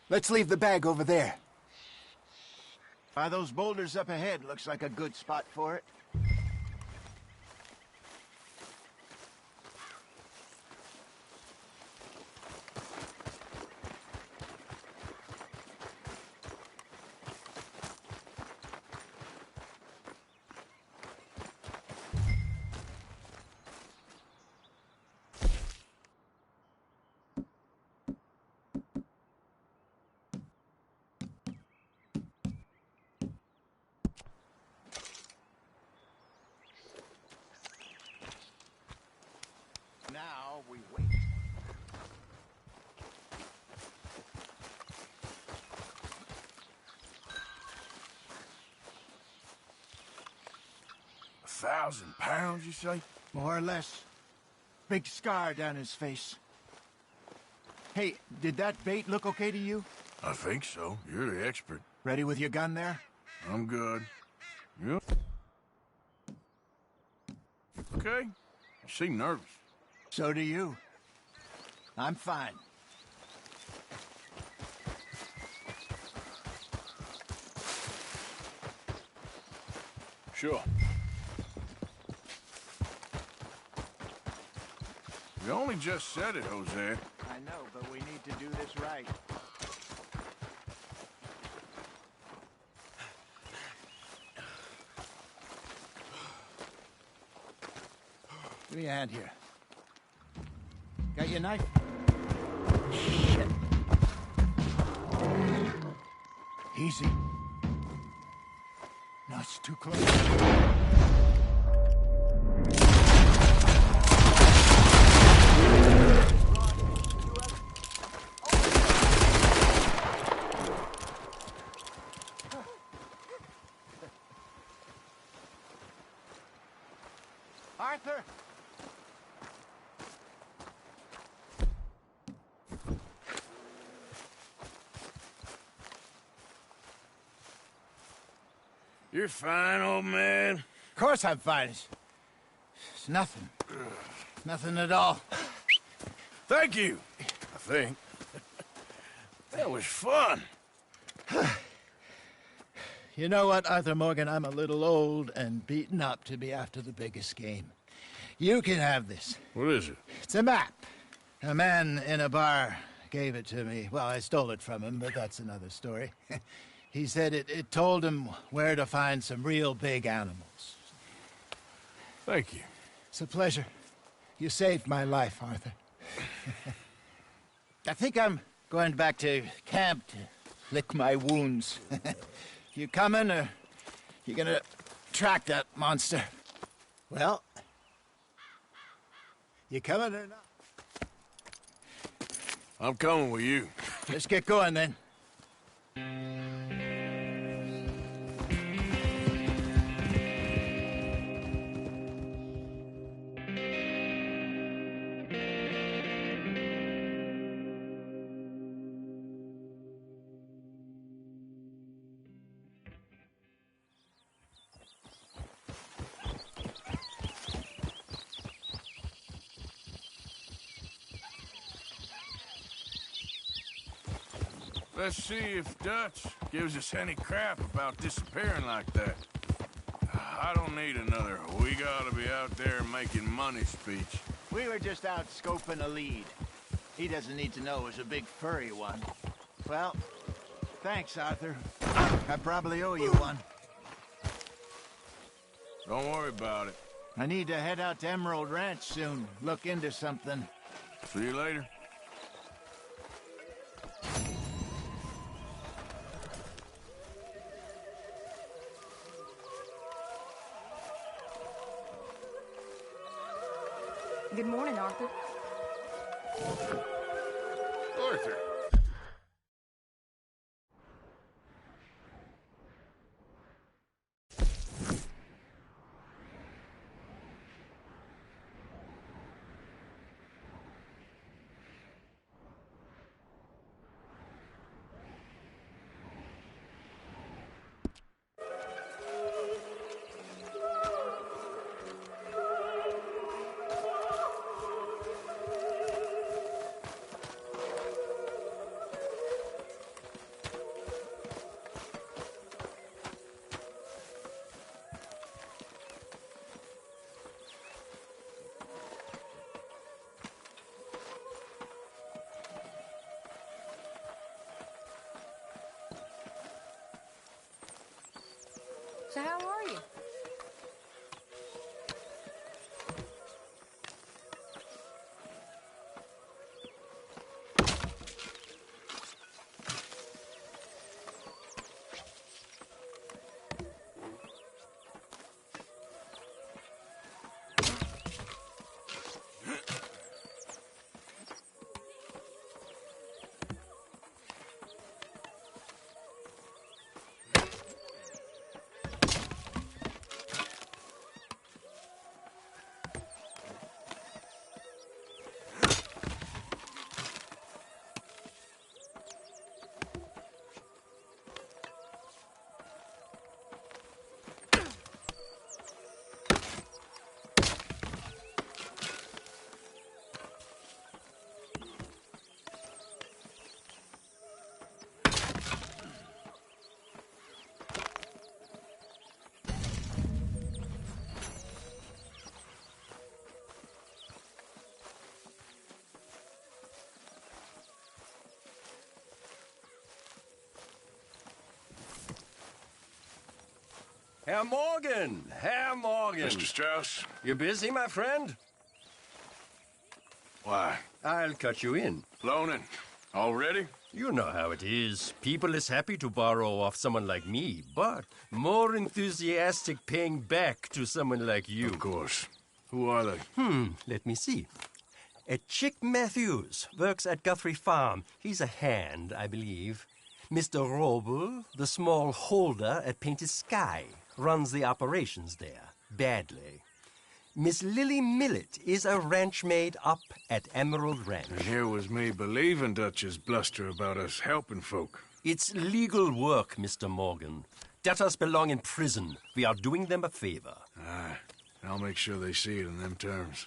Let's leave the bag over there. By those boulders up ahead, looks like a good spot for it. Now we wait. £1,000, you say? More or less. Big scar down his face. Hey, did that bait look okay to you? I think so. You're the expert. Ready with your gun there? I'm good. Yep. Okay. You seem nervous. So do you. I'm fine. Sure. You only just said it, Jose. I know, but we need to do this right. Give me a hand here. Got your knife? Shit. Easy. No, it's too close. Arthur! You're fine, old man. Of course I'm fine. It's nothing. Nothing at all. Thank you, I think. That was fun. You know what, Arthur Morgan? I'm a little old and beaten up to be after the biggest game. You can have this. What is it? It's a map. A man in a bar gave it to me. Well, I stole it from him, but that's another story. He said it told him where to find some real big animals. Thank you. It's a pleasure. You saved my life, Arthur. I think I'm going back to camp to lick my wounds. You coming, or you gonna track that monster? Well, you coming or not? I'm coming with you. Let's get going, then. Let's see if Dutch gives us any crap about disappearing like that. I don't need another "we gotta be out there making money" speech. We were just out scoping a lead. He doesn't need to know it was a big furry one. Well, thanks, Arthur. I probably owe you one. Don't worry about it. I need to head out to Emerald Ranch soon. Look into something. See you later. Good morning, Arthur. Arthur. So how are you? Herr Morgan! Herr Morgan! Mr. Strauss? You busy, my friend? Why? I'll cut you in. Loaning. Already? You know how it is. People is happy to borrow off someone like me, but more enthusiastic paying back to someone like you. Of course. Who are they? Let me see. Chick Matthews works at Guthrie Farm. He's a hand, I believe. Mr. Roble, the small holder at Painted Sky, runs the operations there, badly. Miss Lily Millet is a ranch maid up at Emerald Ranch. And here was me believing Dutch's bluster about us helping folk. It's legal work, Mr. Morgan. Debtors belong in prison. We are doing them a favor. Aye. I'll make sure they see it in them terms.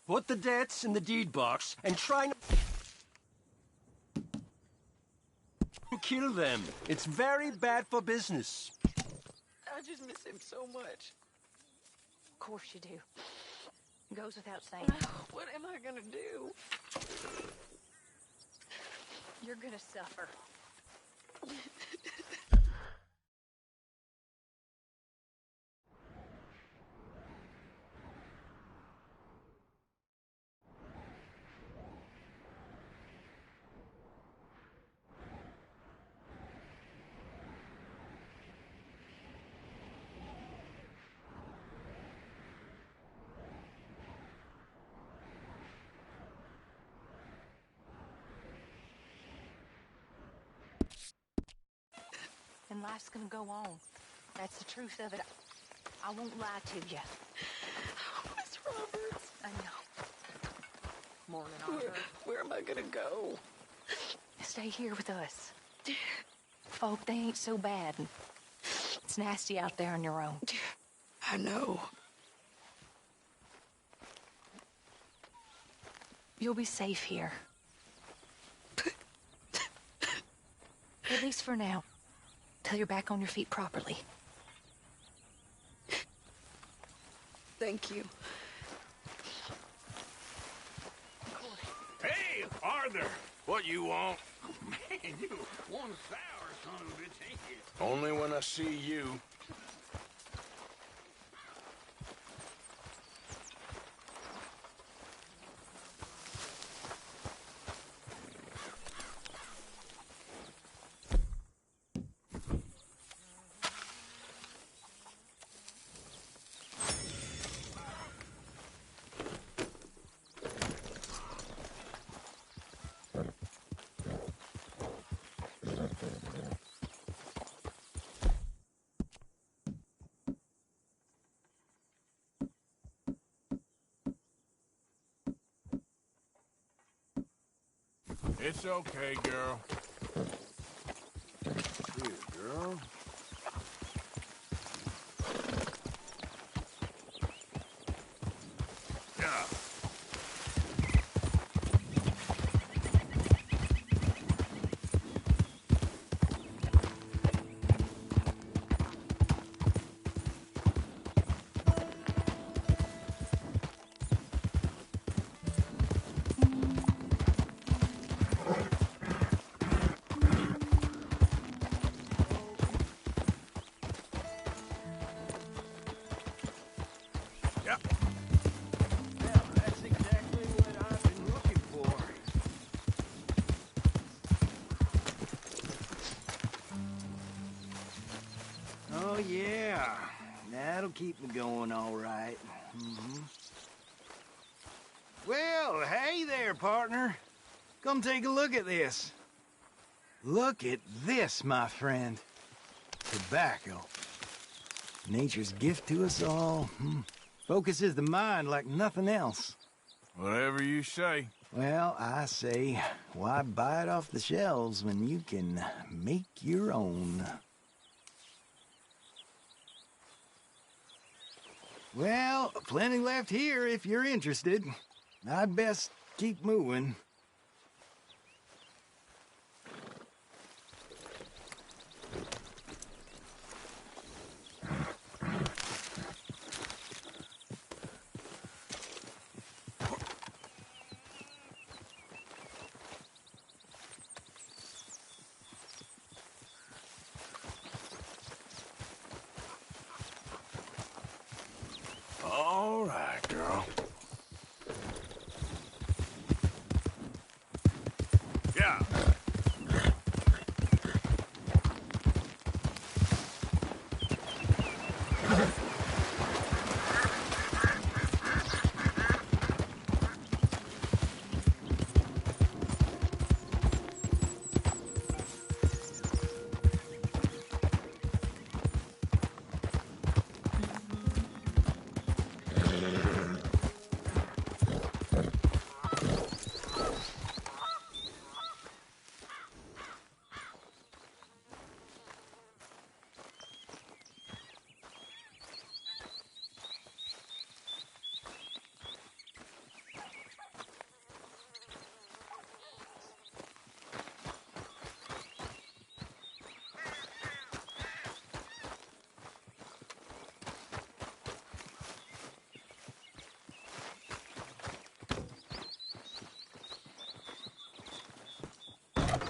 Put the debts in the deed box and try not to kill them. It's very bad for business. I just miss him so much. Of course you do. Goes without saying. What am I gonna do? You're gonna suffer. And life's gonna go on. That's the truth of it. I won't lie to you. Miss Roberts. I know. Morgan, Arthur. Where am I gonna go? Stay here with us. Folk, they ain't so bad. It's nasty out there on your own. I know. You'll be safe here. At least for now. Till you're back on your feet properly. Thank you. Hey, Arthur! What you want? Man, you one sour son of a bitch, ain't you? Only when I see you. It's okay, girl. Here, girl. Yeah. yeah. That'll keep me going all right. Well, hey there, partner. Come take a look at this. Look at this, my friend. Tobacco. Nature's gift to us all. Focuses the mind like nothing else. Whatever you say. Well, I say, why buy it off the shelves when you can make your own? Well, plenty left here if you're interested. I'd best keep moving. All right, girl. Yeah.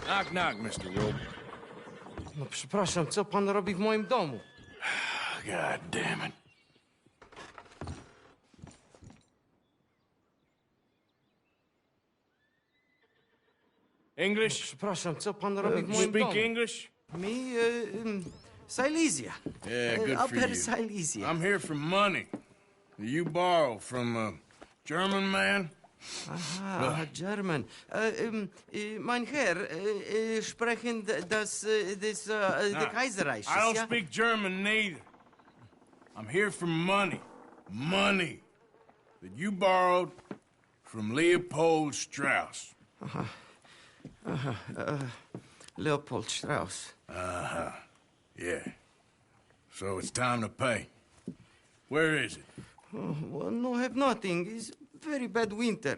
Knock, knock, Mr. Rope. No przepraszam, co pan robi w moim domu? God damn it. English? Przepraszam, co pan robi w You moim speak domu? English? Silesia. Yeah, good for Upper you. Silesia. I'm here for money. You borrow from a German man? Aha, German. Mein Herr, sprechen the Kaiserreich. I don't speak German neither. I'm here for money. Money that you borrowed from Leopold Strauss. Leopold Strauss. Yeah. So it's time to pay. Where is it? Well, no, have nothing. It's very bad winter.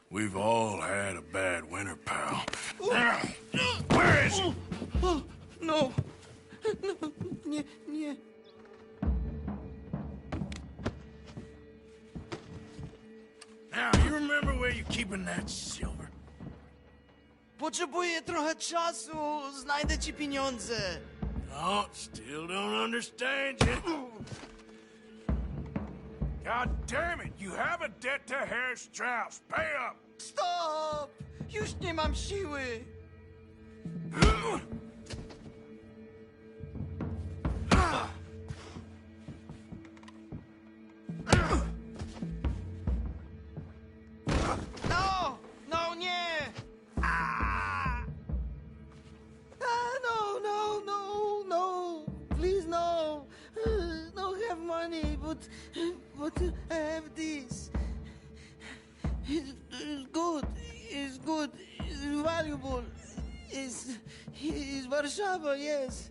We've all had a bad winter, pal. Where is it? No. No, nie, nie. Now, you remember where you're keeping that silver? Potrzebuję trochę czasu. Znajdę ci pieniądze. No, still don't understand you. God damn it, you have a debt to Herr Strauss. Pay up! Stop! Już nie mam siły. No! No, nie! No! Please, no! No have money, but I have this. It's good. It's good. It's valuable. It's Warszawa, yes.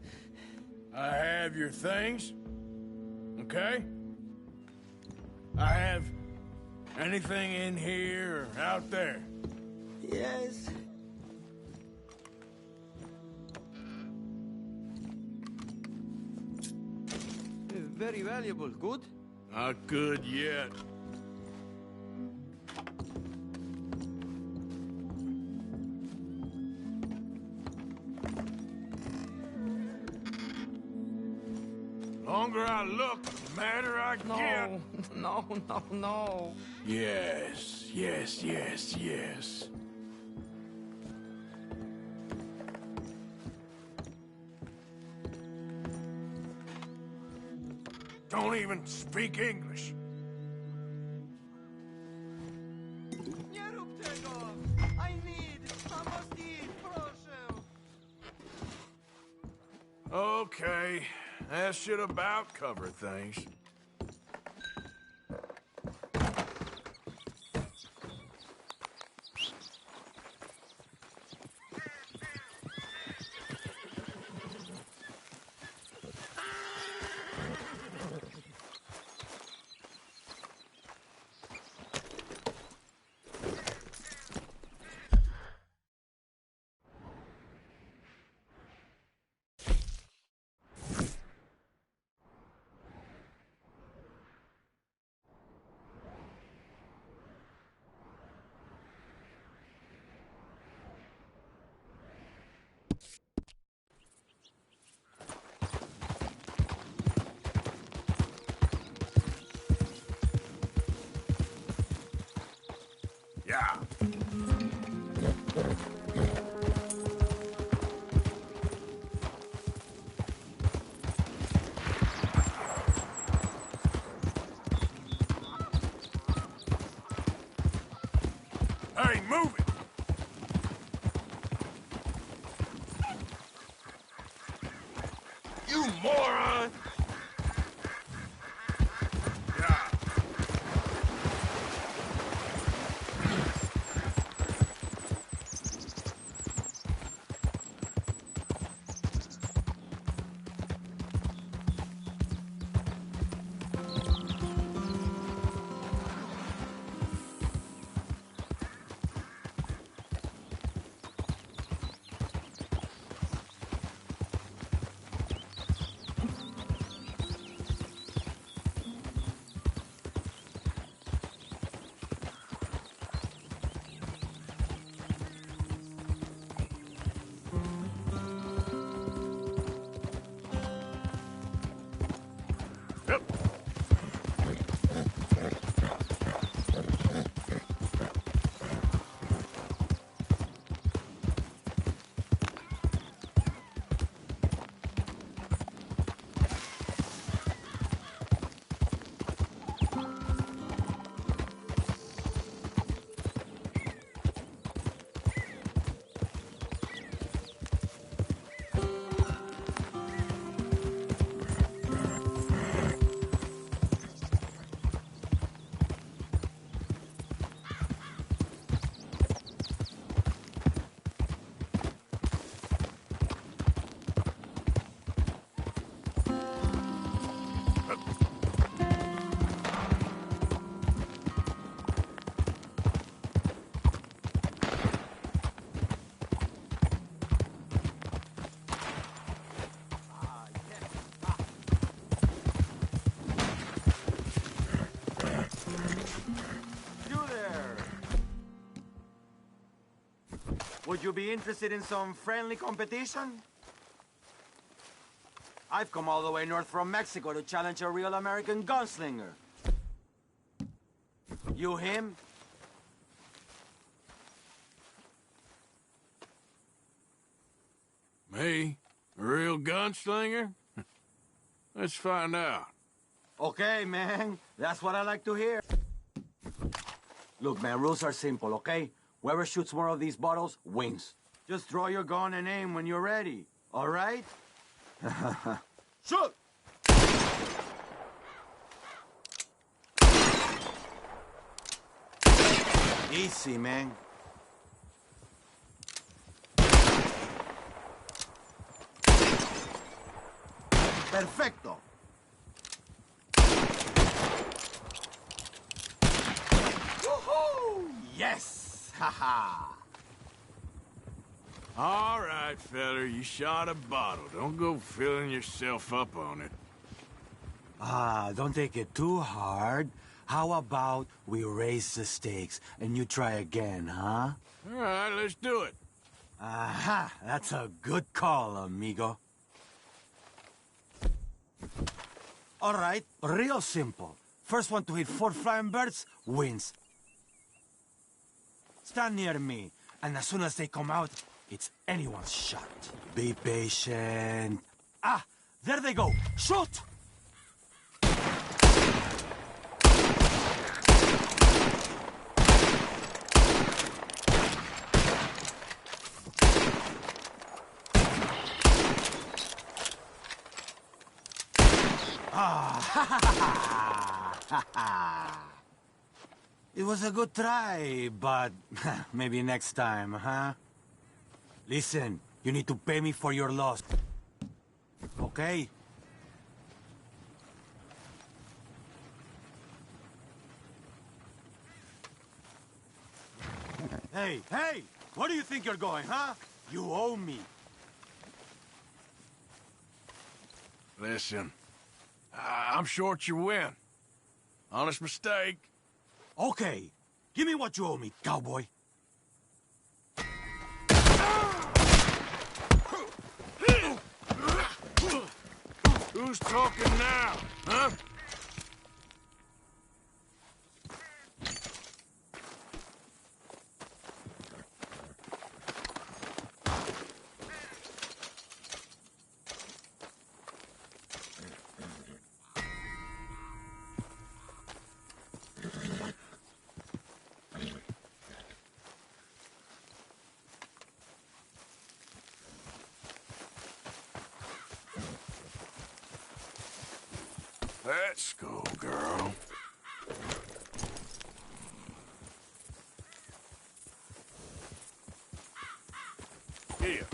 I have your things, okay? I have anything in here or out there. Yes. Very valuable. Good? Not good yet. Longer I look, the madder I get. No. Yes. don't even speak English. Okay, that should about cover things. Yeah. Hey, move it! You moron! Yeah. Would you be interested in some friendly competition? I've come all the way north from Mexico to challenge a real American gunslinger. You him? Me? A real gunslinger? Let's find out. Okay, man. That's what I like to hear. Look, man, rules are simple, okay? Whoever shoots more of these bottles wins. Just draw your gun and aim when you're ready, all right? Shoot! Easy, man. Perfecto. Woohoo! Yes! Ha-ha! All right, feller, you shot a bottle. Don't go filling yourself up on it. Don't take it too hard. How about we raise the stakes and you try again, huh? All right, let's do it. Aha! That's a good call, amigo. All right, real simple. First one to hit 4 flying birds wins. Stand near me, and as soon as they come out, it's anyone's shot. Be patient. Ah, there they go. Shoot! It was a good try, but maybe next time, huh? Listen, you need to pay me for your loss. Okay? Hey, hey! Where do you think you're going, huh? You owe me. Listen, I'm short your win. Honest mistake. Okay, give me what you owe me, cowboy. Who's talking now, huh? Let's go, girl. Here.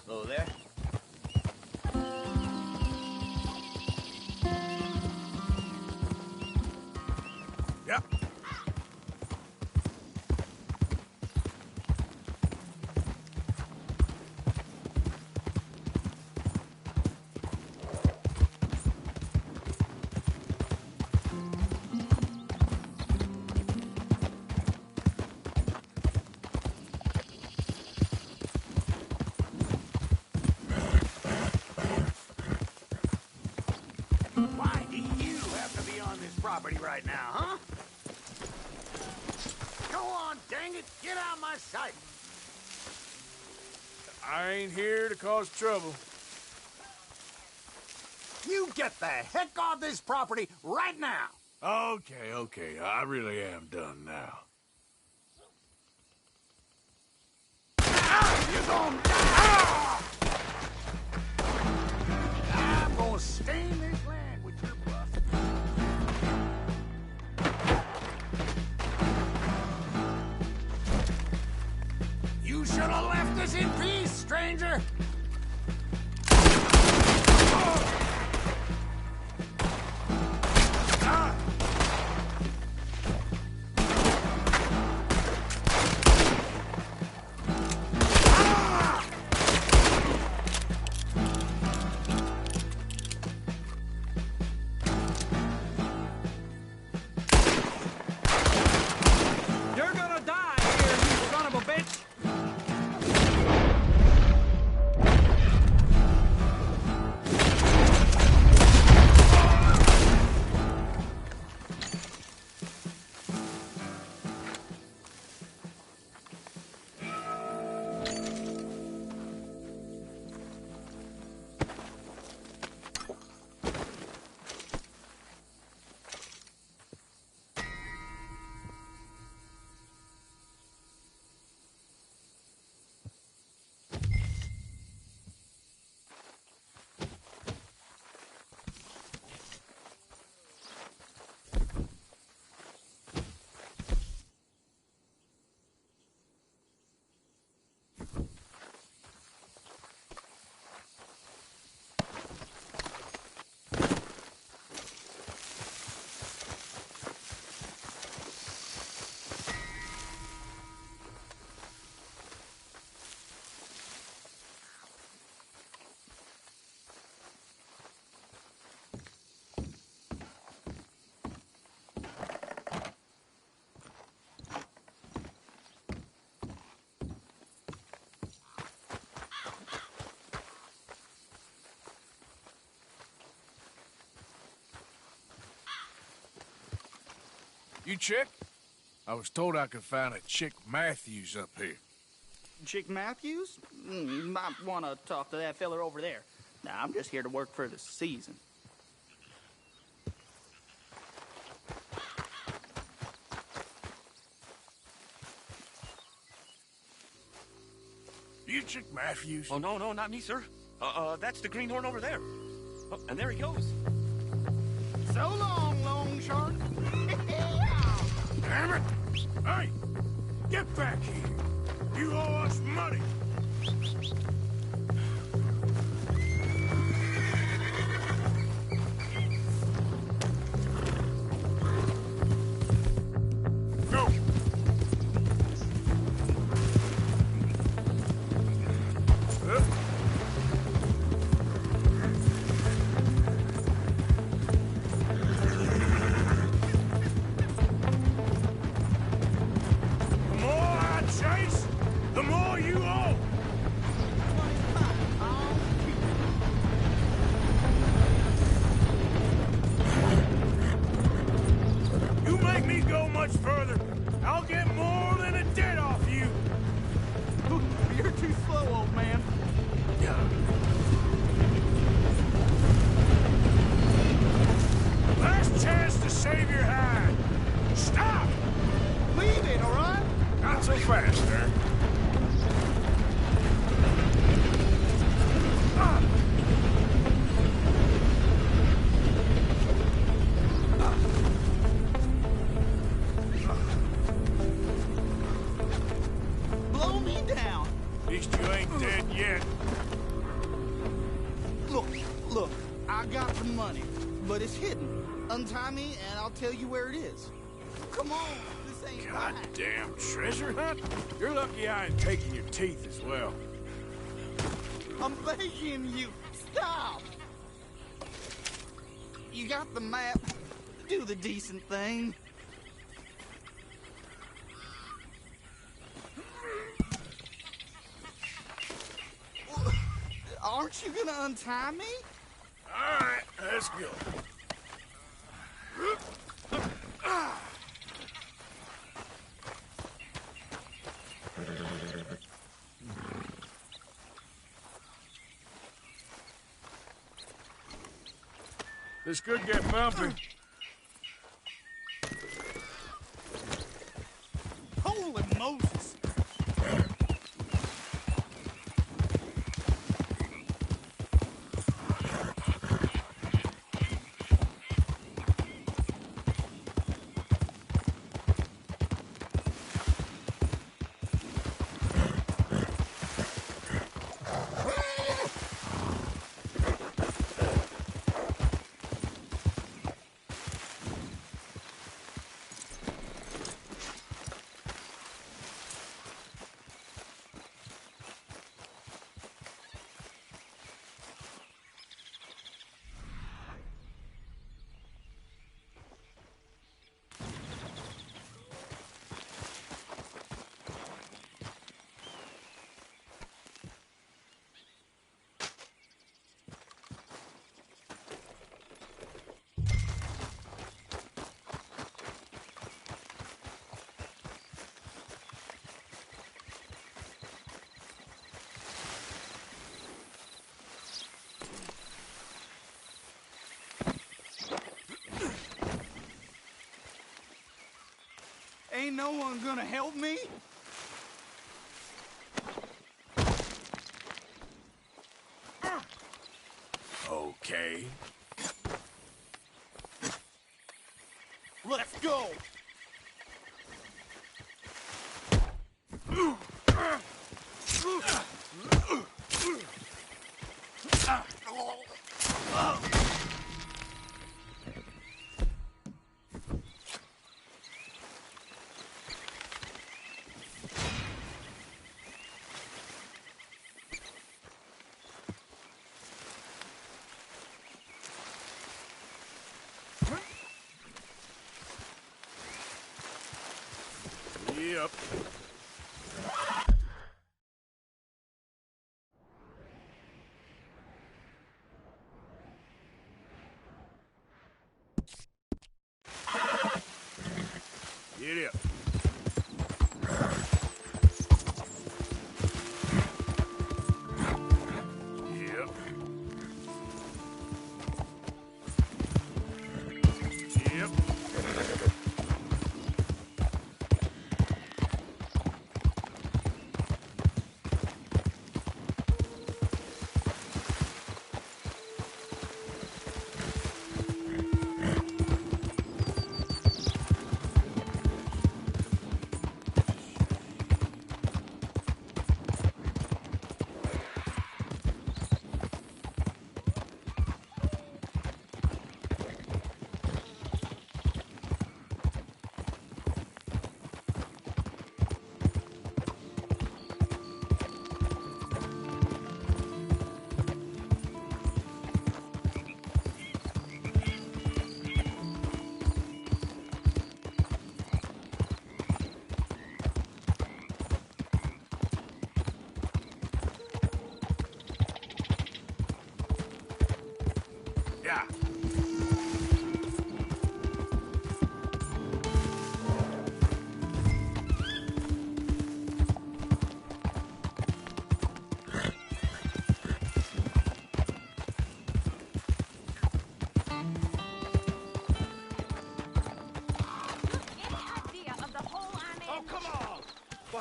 Hello there. Yep. Why do you have to be on this property right now, huh? Go on, dang it! Get out of my sight! I ain't here to cause trouble. You get the heck off this property right now! Okay. I really am done now. You're gonna die! I'm gonna stain this land with your blood. You should have left us in peace, stranger! You're gonna die here, you son of a bitch! You Chick? I was told I could find a Chick Matthews up here. Chick Matthews? Might want to talk to that feller over there. Nah, I'm just here to work for the season. You Chick Matthews? Oh, no, not me, sir. That's the greenhorn over there. Oh, and there he goes. So long, long shark. Damn it! Hey! Get back here! You owe us money! Go! The more I chase, the more you owe! You make me go much further, I'll get more than a debt off you! You're too slow, old man. Last chance to save your hide! Stop! Leave it, all right? Not so fast, sir. Blow me down. At least you ain't dead yet. Look, I got the money, but it's hidden. Untie me and I'll tell you where it is. Come on, this ain't right. Goddamn treasure hunt? You're lucky I ain't taking your teeth as well. I'm begging you, stop! You got the map. Do the decent thing. Aren't you gonna untie me? All right, let's go. This could get bumpy. Holy Moses! Ain't no one gonna help me? Okay. Let's go! Yep.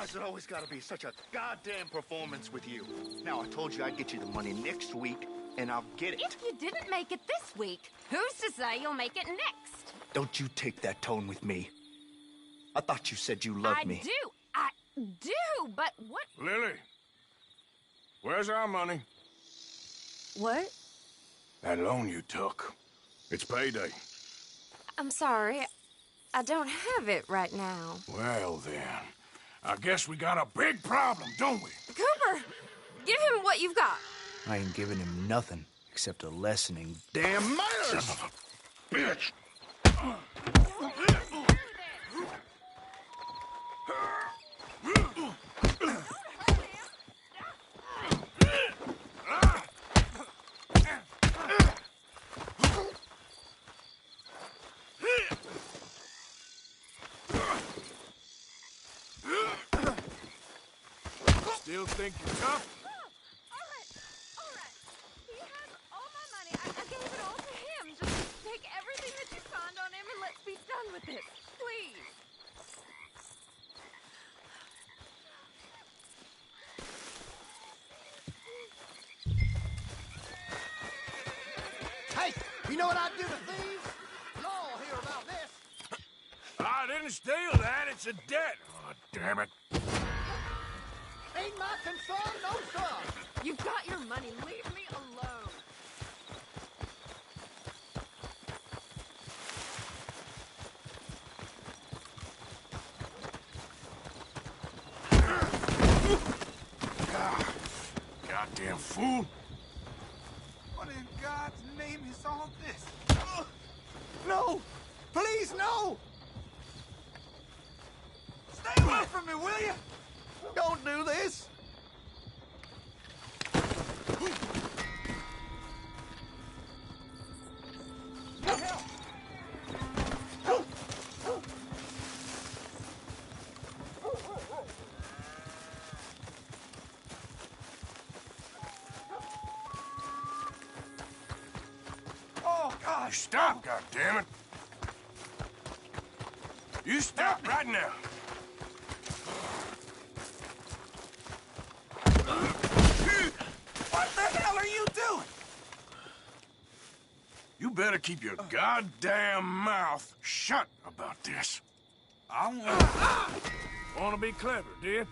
has it always got to be such a goddamn performance with you? Now, I told you I'd get you the money next week, and I'll get it. If you didn't make it this week, who's to say you'll make it next? Don't you take that tone with me. I thought you said you loved me. I do, but what? Lily, where's our money? What? That loan you took. It's payday. I'm sorry. I don't have it right now. Well, then, I guess we got a big problem, don't we? Cooper, give him what you've got. I ain't giving him nothing except a lessening damn manners! Son of a bitch! Still think you're tough? All right. He has all my money. I gave it all to him. Just take everything that you find on him and let's be done with it. Please. Hey, you know what I'd do to thieves? Y'all hear about this. I didn't steal that. It's a debt. Oh, damn it. Ain't my concern, no sir. You've got your money. Leave me alone. Goddamn fool. What in God's name is all this? No! Please, no! Stay away from me, will you? Don't do this! Get help! Oh, gosh, stop, goddammit. You stop right now. What the hell are you doing? You better keep your goddamn mouth shut about this. I want to be clever, do you?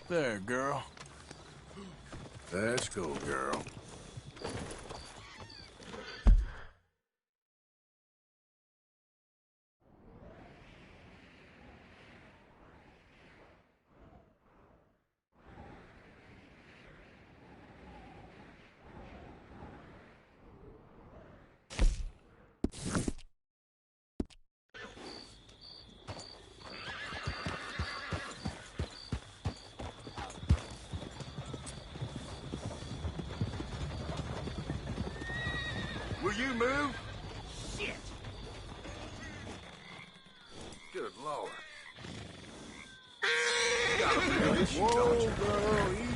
There, girl. Let's go, girl. Will you move? Shit! Good Lord. Whoa, girl, easy.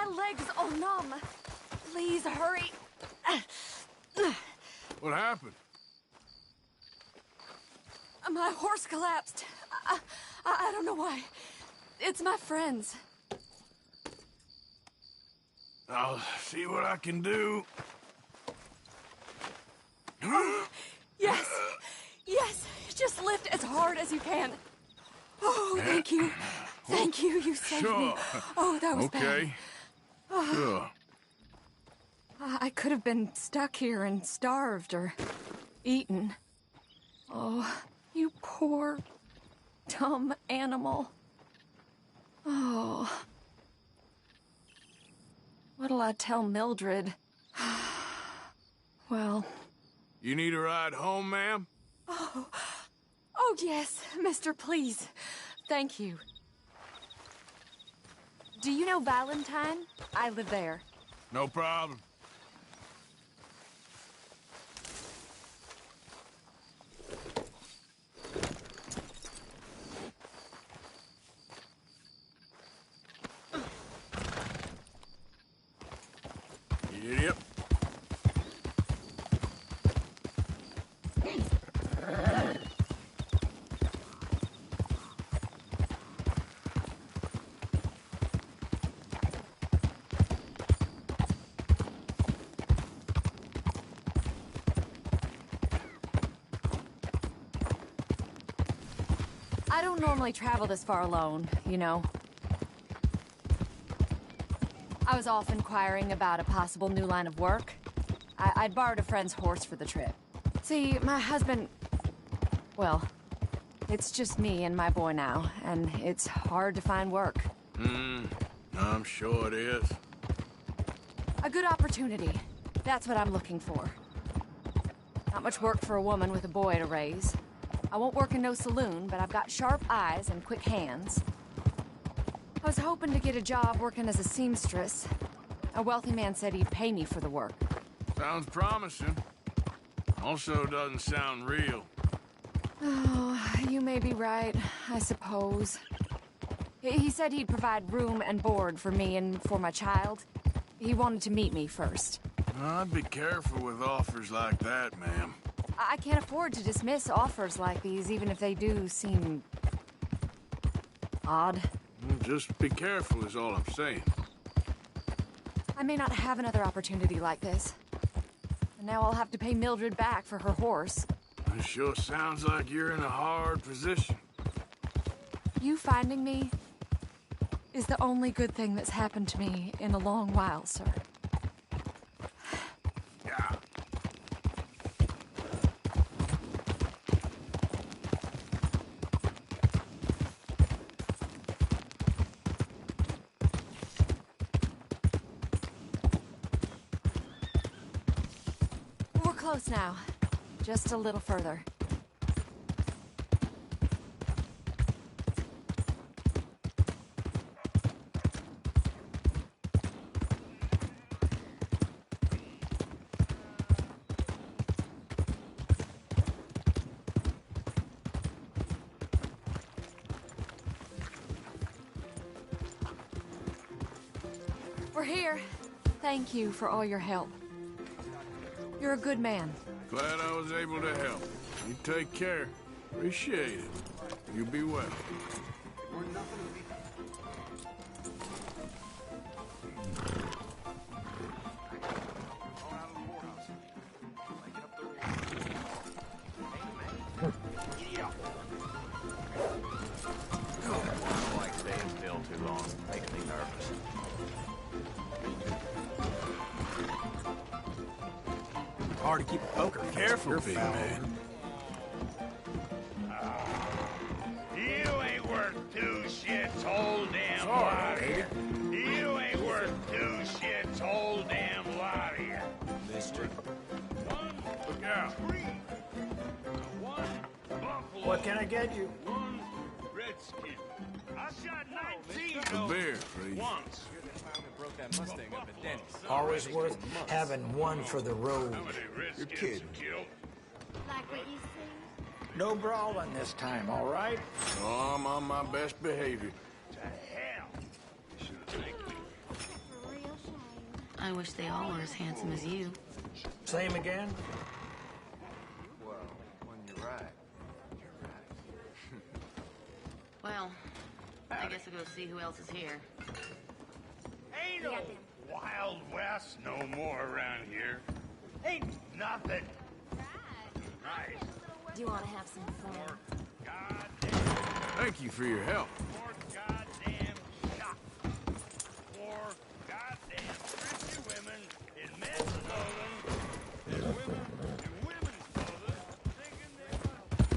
My leg's all numb. Please hurry. What happened? My horse collapsed. I don't know why. It's my friends. I'll see what I can do. Oh, yes. Yes. Just lift as hard as you can. Oh, thank you. Thank you. You saved me. Oh, that was bad. Okay. Sure. I could have been stuck here and starved or eaten. Oh, you poor, dumb animal. Oh. What'll I tell Mildred? Well... You need a ride home, ma'am? Oh, yes, mister, please. Thank you. Do you know Valentine? I live there. No problem. Yep. I don't normally travel this far alone, you know. I was off inquiring about a possible new line of work. I'd borrowed a friend's horse for the trip. See, my husband... Well, it's just me and my boy now, and it's hard to find work. I'm sure it is. A good opportunity. That's what I'm looking for. Not much work for a woman with a boy to raise. I won't work in no saloon, but I've got sharp eyes and quick hands. I was hoping to get a job working as a seamstress. A wealthy man said he'd pay me for the work. Sounds promising. Also doesn't sound real. Oh, you may be right, I suppose. He said he'd provide room and board for me and for my child. He wanted to meet me first. I'd be careful with offers like that, ma'am. I can't afford to dismiss offers like these, even if they do seem... odd. Just be careful is all I'm saying. I may not have another opportunity like this. And now I'll have to pay Mildred back for her horse. It sure sounds like you're in a hard position. You finding me is the only good thing that's happened to me in a long while, sir. Yeah. We're close now. Just a little further. We're here. Thank you for all your help. You're a good man. Glad I was able to help. You take care. Appreciate it. You be well. I don't like staying still too long. Makes me nervous. Hard to keep a poker. Careful, big man. You ain't worth two shits, whole damn lot of you. You ain't worth two shits, whole damn lot of you. Mister. Look out. One buffalo. What can I get you? One redskin. I shot 19 A of beer, them please. once. Broke that Mustang up at Denny's. Always worth having one for the road. How many You're redskins kidding. killed? Like what you see? No brawling this time, all right? Oh, I'm on my best behavior. To hell. You should have thanked me. I wish they all were as handsome as you. Same again? Well, when you're right. Well, I guess I'll go see who else is here. Ain't no Wild West no more around here. Ain't nothing. Nice. Do you want to have some fun? Thank you for your help. More goddamn shot. More goddamn pretty women in men's clothing and women in women's clothing thinking they must.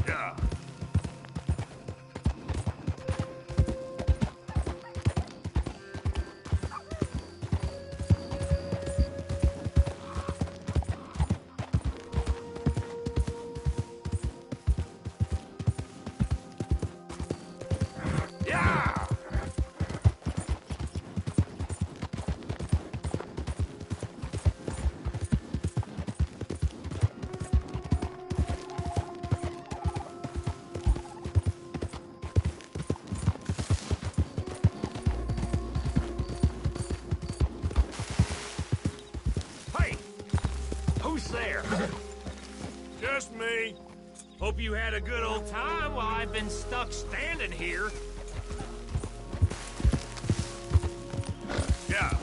Yeah. Yeah! Hey! Who's there? Just me. Hope you had a good old time while I've been stuck standing here. Yeah.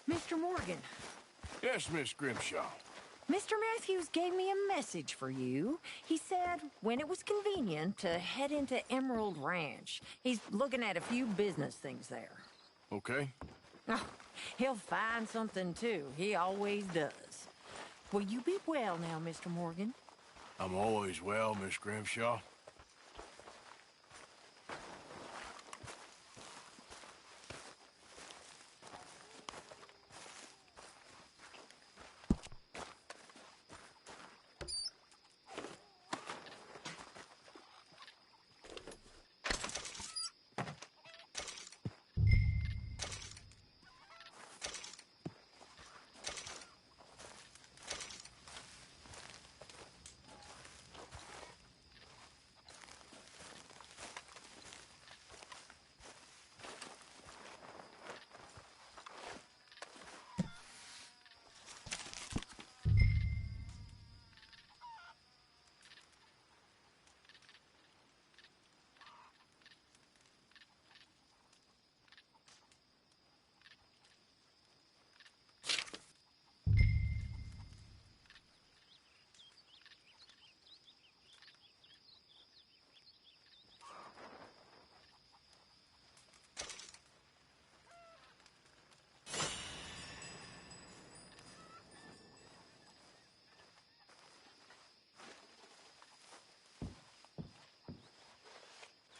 Mr. Morgan, Yes, Miss Grimshaw. Mr. Matthews gave me a message for you. He said when it was convenient to head into Emerald Ranch. He's looking at a few business things there. Okay. Oh, he'll find something, too. He always does. Will you be well now, Mr. Morgan? I'm always well, Miss Grimshaw.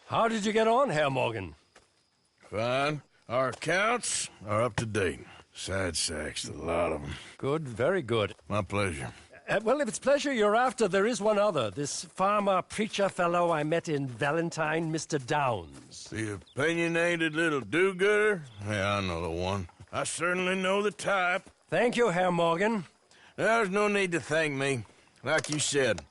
How did you get on, Herr Morgan? Fine. Our accounts are up to date. Sad sacks, a lot of them. Good, very good. My pleasure. Well, if it's pleasure you're after, there is one other. This farmer preacher fellow I met in Valentine, Mr. Downs. The opinionated little do-gooder? Yeah, I know the one. I certainly know the type. Thank you, Herr Morgan. There's no need to thank me. Like you said,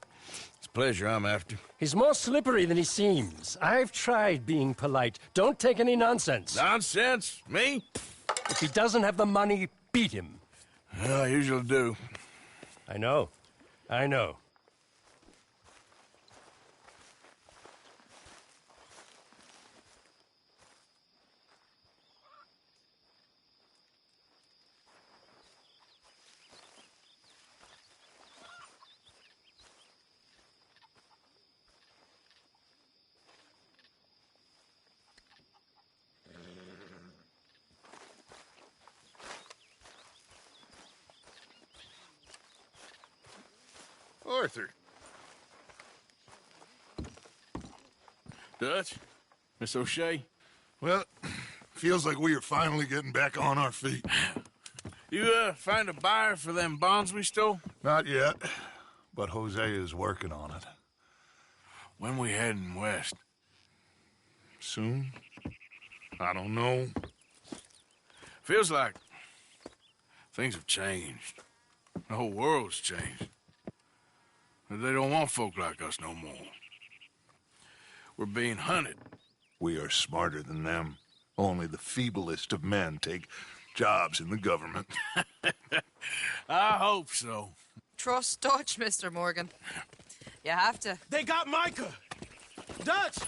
it's pleasure I'm after. He's more slippery than he seems. I've tried being polite. Don't take any nonsense. Nonsense? Me? If he doesn't have the money, beat him. Well, I usually do. I know. I know. Arthur. Dutch? Miss O'Shea? Well, feels like we are finally getting back on our feet. You, find a buyer for them bonds we stole? Not yet, but Jose is working on it. When we heading west? Soon? I don't know. Feels like things have changed. The whole world's changed. They don't want folk like us no more. We're being hunted. We are smarter than them. Only the feeblest of men take jobs in the government. I hope so. Trust Dutch, Mr. Morgan. You have to. They got Micah! Dutch!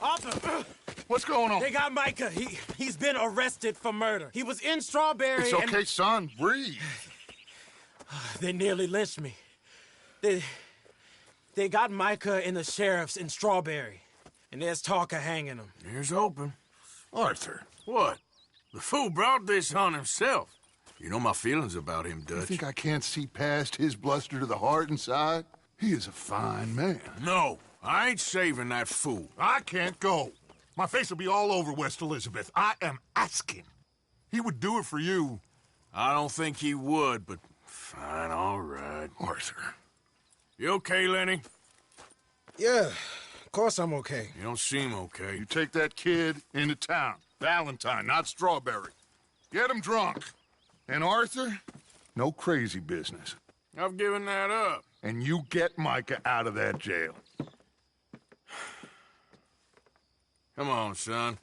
Arthur! What's going on? They got Micah. He's been arrested for murder. He was in Strawberry. It's okay, son. Breathe. They nearly lynched me. They got Micah and the sheriffs in Strawberry. And there's talk of hanging him. Here's hoping. Arthur. What? The fool brought this on himself. You know my feelings about him, Dutch. You think I can't see past his bluster to the heart inside? He is a fine man. No, I ain't saving that fool. I can't go. My face will be all over West Elizabeth. I am asking. He would do it for you. I don't think he would, but fine, all right. Arthur. You okay, Lenny? Yeah, of course I'm okay. You don't seem okay. You take that kid into town. Valentine, not Strawberry. Get him drunk. And Arthur, no crazy business. I've given that up. And you get Micah out of that jail. Come on, son.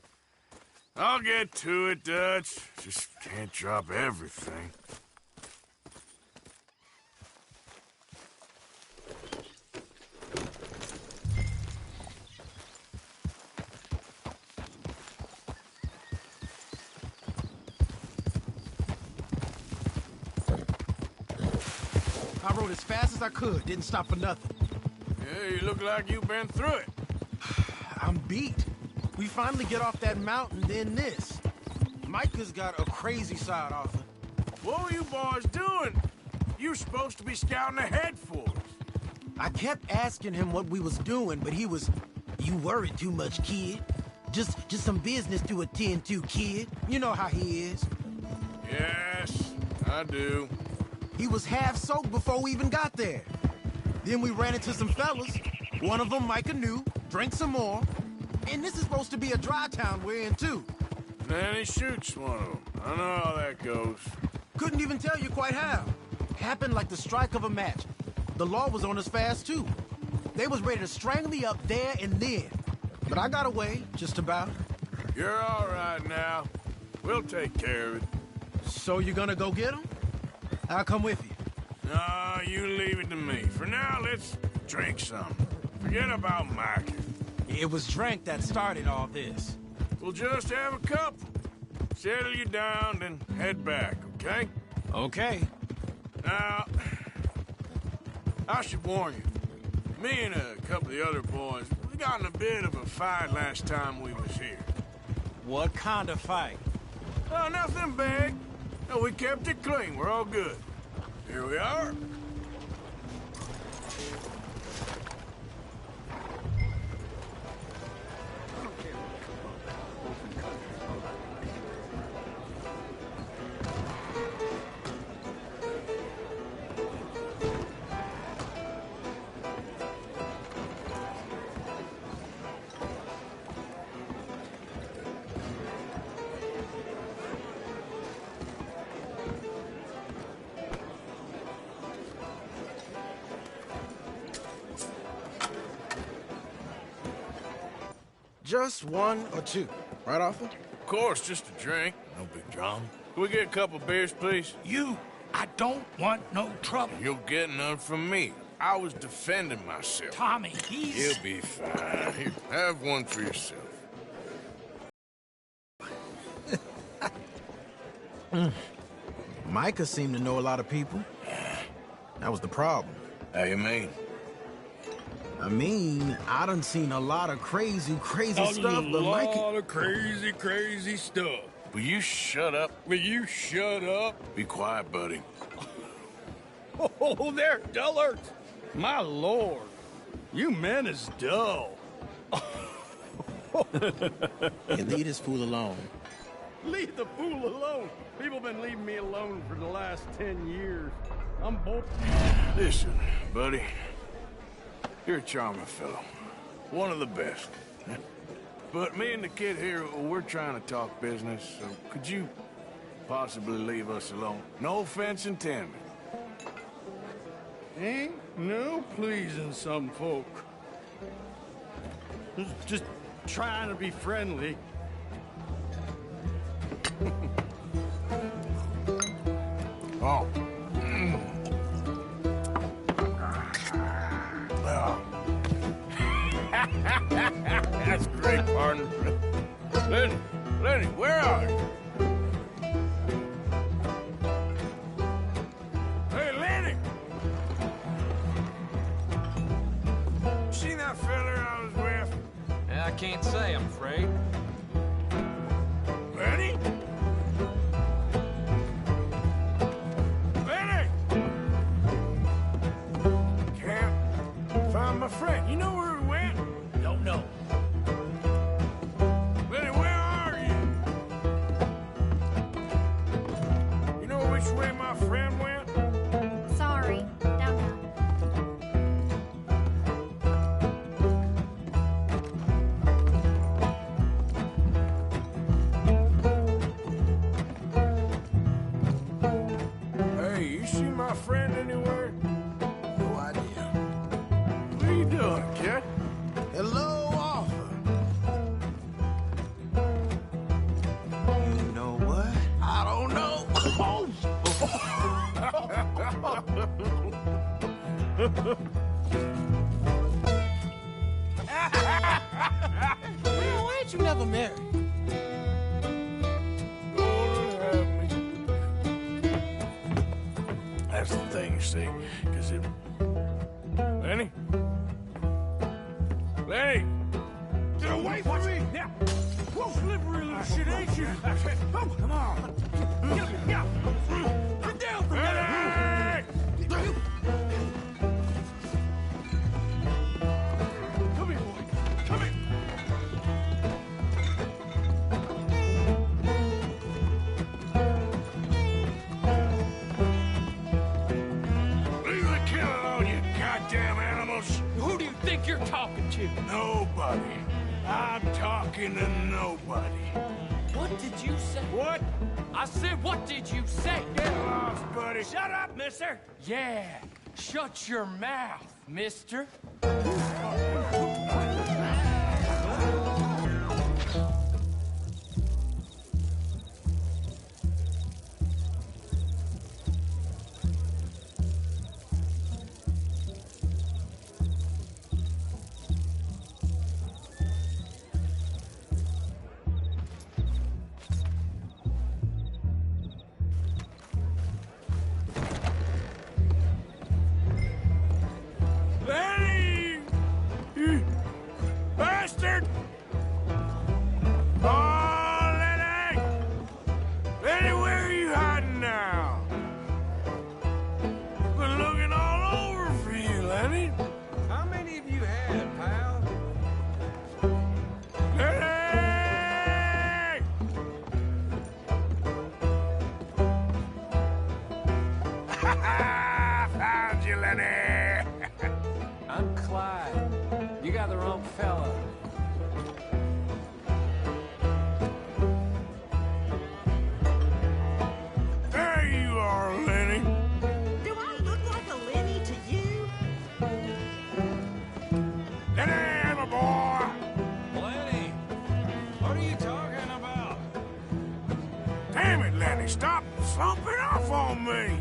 I'll get to it, Dutch. Just can't drop everything. I rode as fast as I could, didn't stop for nothing. Yeah, you look like you've been through it. I'm beat. We finally get off that mountain, then this. Micah's got a crazy side, Arthur. What were you boys doing? You were supposed to be scouting ahead for us. I kept asking him what we was doing, but he was... You worry too much, kid. Just some business to attend to, kid. You know how he is. Yes, I do. He was half soaked before we even got there. Then we ran into some fellas. One of them Micah knew, drank some more. And this is supposed to be a dry town we're in, too. Then he shoots one of them. I know how that goes. Couldn't even tell you quite how. Happened like the strike of a match. The law was on us fast, too. They was ready to strangle me up there and then. But I got away, just about. You're all right now. We'll take care of it. So you're gonna go get him? I'll come with you. No, you leave it to me. For now, let's drink something. Forget about Mike. It was drink that started all this. We'll just have a couple. Settle you down, then head back, okay? Okay. Now, I should warn you. Me and a couple of the other boys, we got in a bit of a fight last time we was here. What kind of fight? Oh, nothing big. No, we kept it clean. We're all good. Here we are. Just one or two, right, Arthur? Of course, just a drink. No big drama. Can we get a couple beers, please? I don't want no trouble. You'll get none from me. I was defending myself. Tommy, he's... He'll be fine. Here, have one for yourself. Micah seemed to know a lot of people. That was the problem. How you mean? I mean, I done seen a lot of crazy stuff, but Micah... A lot of crazy stuff. Will you shut up? Will you shut up? Be quiet, buddy. Oh, they're dullards. My lord, you men is dull. Hey, leave this fool alone. Leave the fool alone. People been leaving me alone for the last 10 years. I'm bored. Listen, buddy. You're a charming fellow. One of the best. But me and the kid here, we're trying to talk business, so could you possibly leave us alone? No offense intended. Ain't no pleasing some folk. Just trying to be friendly. Oh. That's great, partner. Lenny, where are you? Hey, Lenny! See that fella I was with? Yeah, I can't say, I'm afraid. Lenny? Lenny! Can't find my friend. You know where he went? Don't know. Lenny, where are you? You know which way my friend went? Sorry, don't know. Hey, you see my friend anywhere? No idea. What are you doing, kid? Hello, Arthur. You know what? I don't know. Well, why ain't you never married? Lord help me. That's the thing, you see, because it... Lenny? Lenny! Get away from me! Now! Whoa, slippery little shit, ain't you? Oh, come on! Get down from there! Come here, boy. Come here. Leave the kid alone, you goddamn animals! Who do you think you're talking to? Nobody. I'm talking to nobody. What did you say? What? I said, what did you say? Get lost, buddy. Shut up, mister. Yeah, shut your mouth, mister. Lenny! You bastard! Oh, Lenny! Lenny, where are you hiding now? Been looking all over for you, Lenny. How many of you had, pal? Lenny! Found you, Lenny! I'm Clyde. You got the wrong fella. There you are, Lenny. Do I look like a Lenny to you? Lenny, my boy! Lenny, what are you talking about? Damn it, Lenny, stop slumping off on me!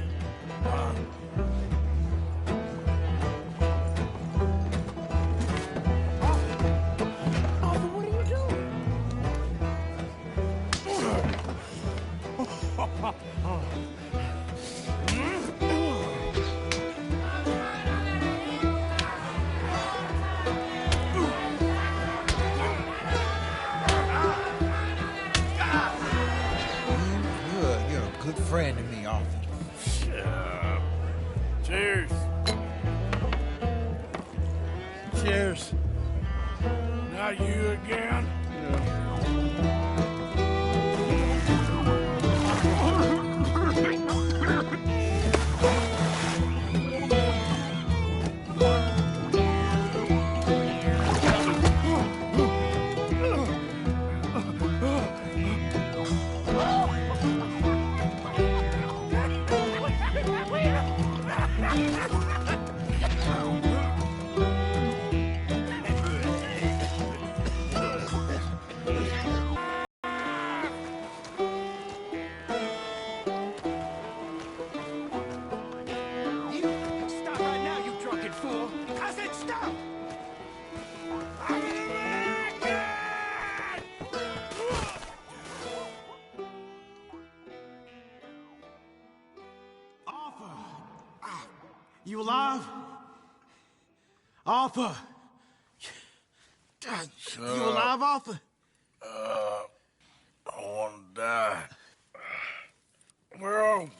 Arthur, what are you doing? You're a good friend to me, Arthur. Shut up. Cheers. Cheers. Not you again? Stop right now, you drunken fool! I said stop! Arthur! You alive? Arthur! You alive, Arthur? I want to die. Well,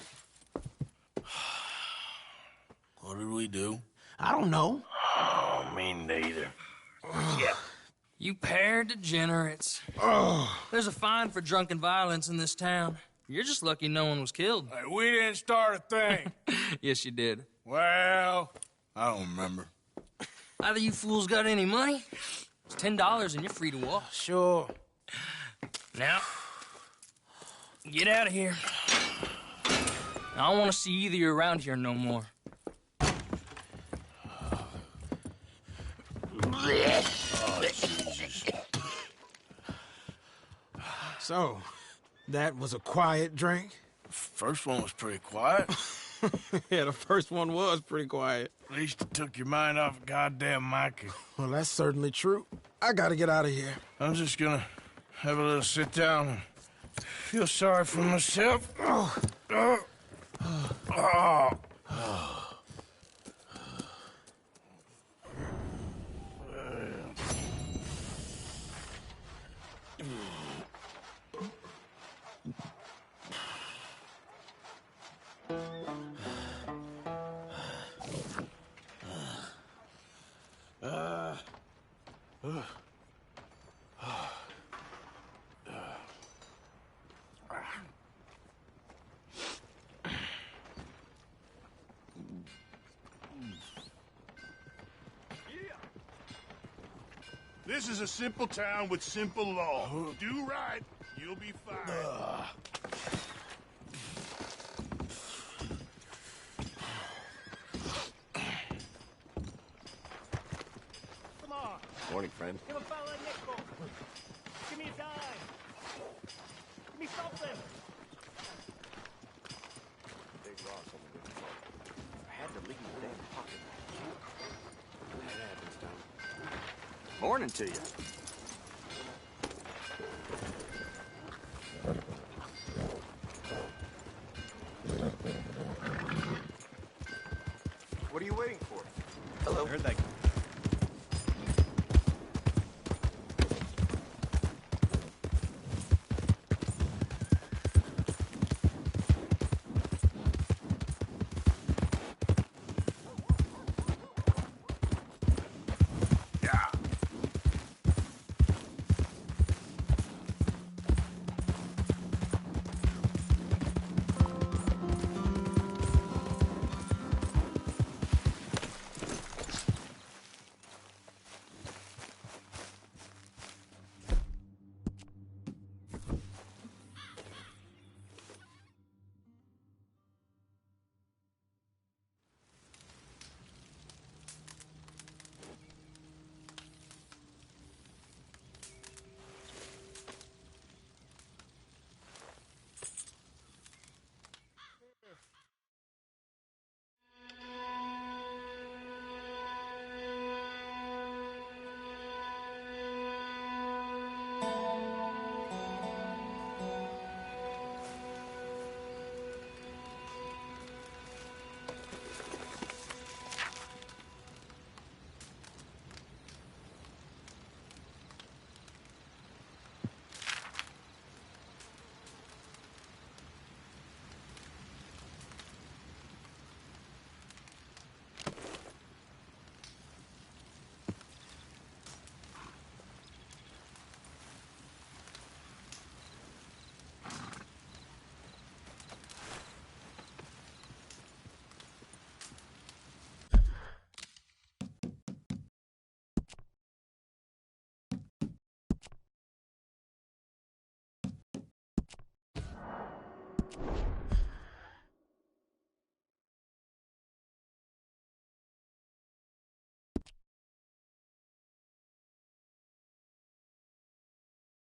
what did we do? I don't know. Oh, me neither. Yeah. You pair degenerates. There's a fine for drunken violence in this town. You're just lucky no one was killed. Hey, we didn't start a thing. Yes, you did. Well, I don't remember. Either you fools got any money, it's $10 and you're free to walk. Sure. Now, get out of here. I don't want to see either of you around here no more. Oh, Jesus. So, that was a quiet drink? First one was pretty quiet. Yeah, the first one was pretty quiet. At least it took your mind off of goddamn Mikey. Well, that's certainly true. I gotta get out of here. I'm just gonna have a little sit down and feel sorry for myself. This is a simple town with simple law. Do right, you'll be fine. Come on. Morning, friend. Give a fella a nickel. Give me a dime. Give me something. Big Ross on the good part. I had to leave the damn pocket. That happens, Tom. Morning to you. What are you waiting for? Hello. I heard that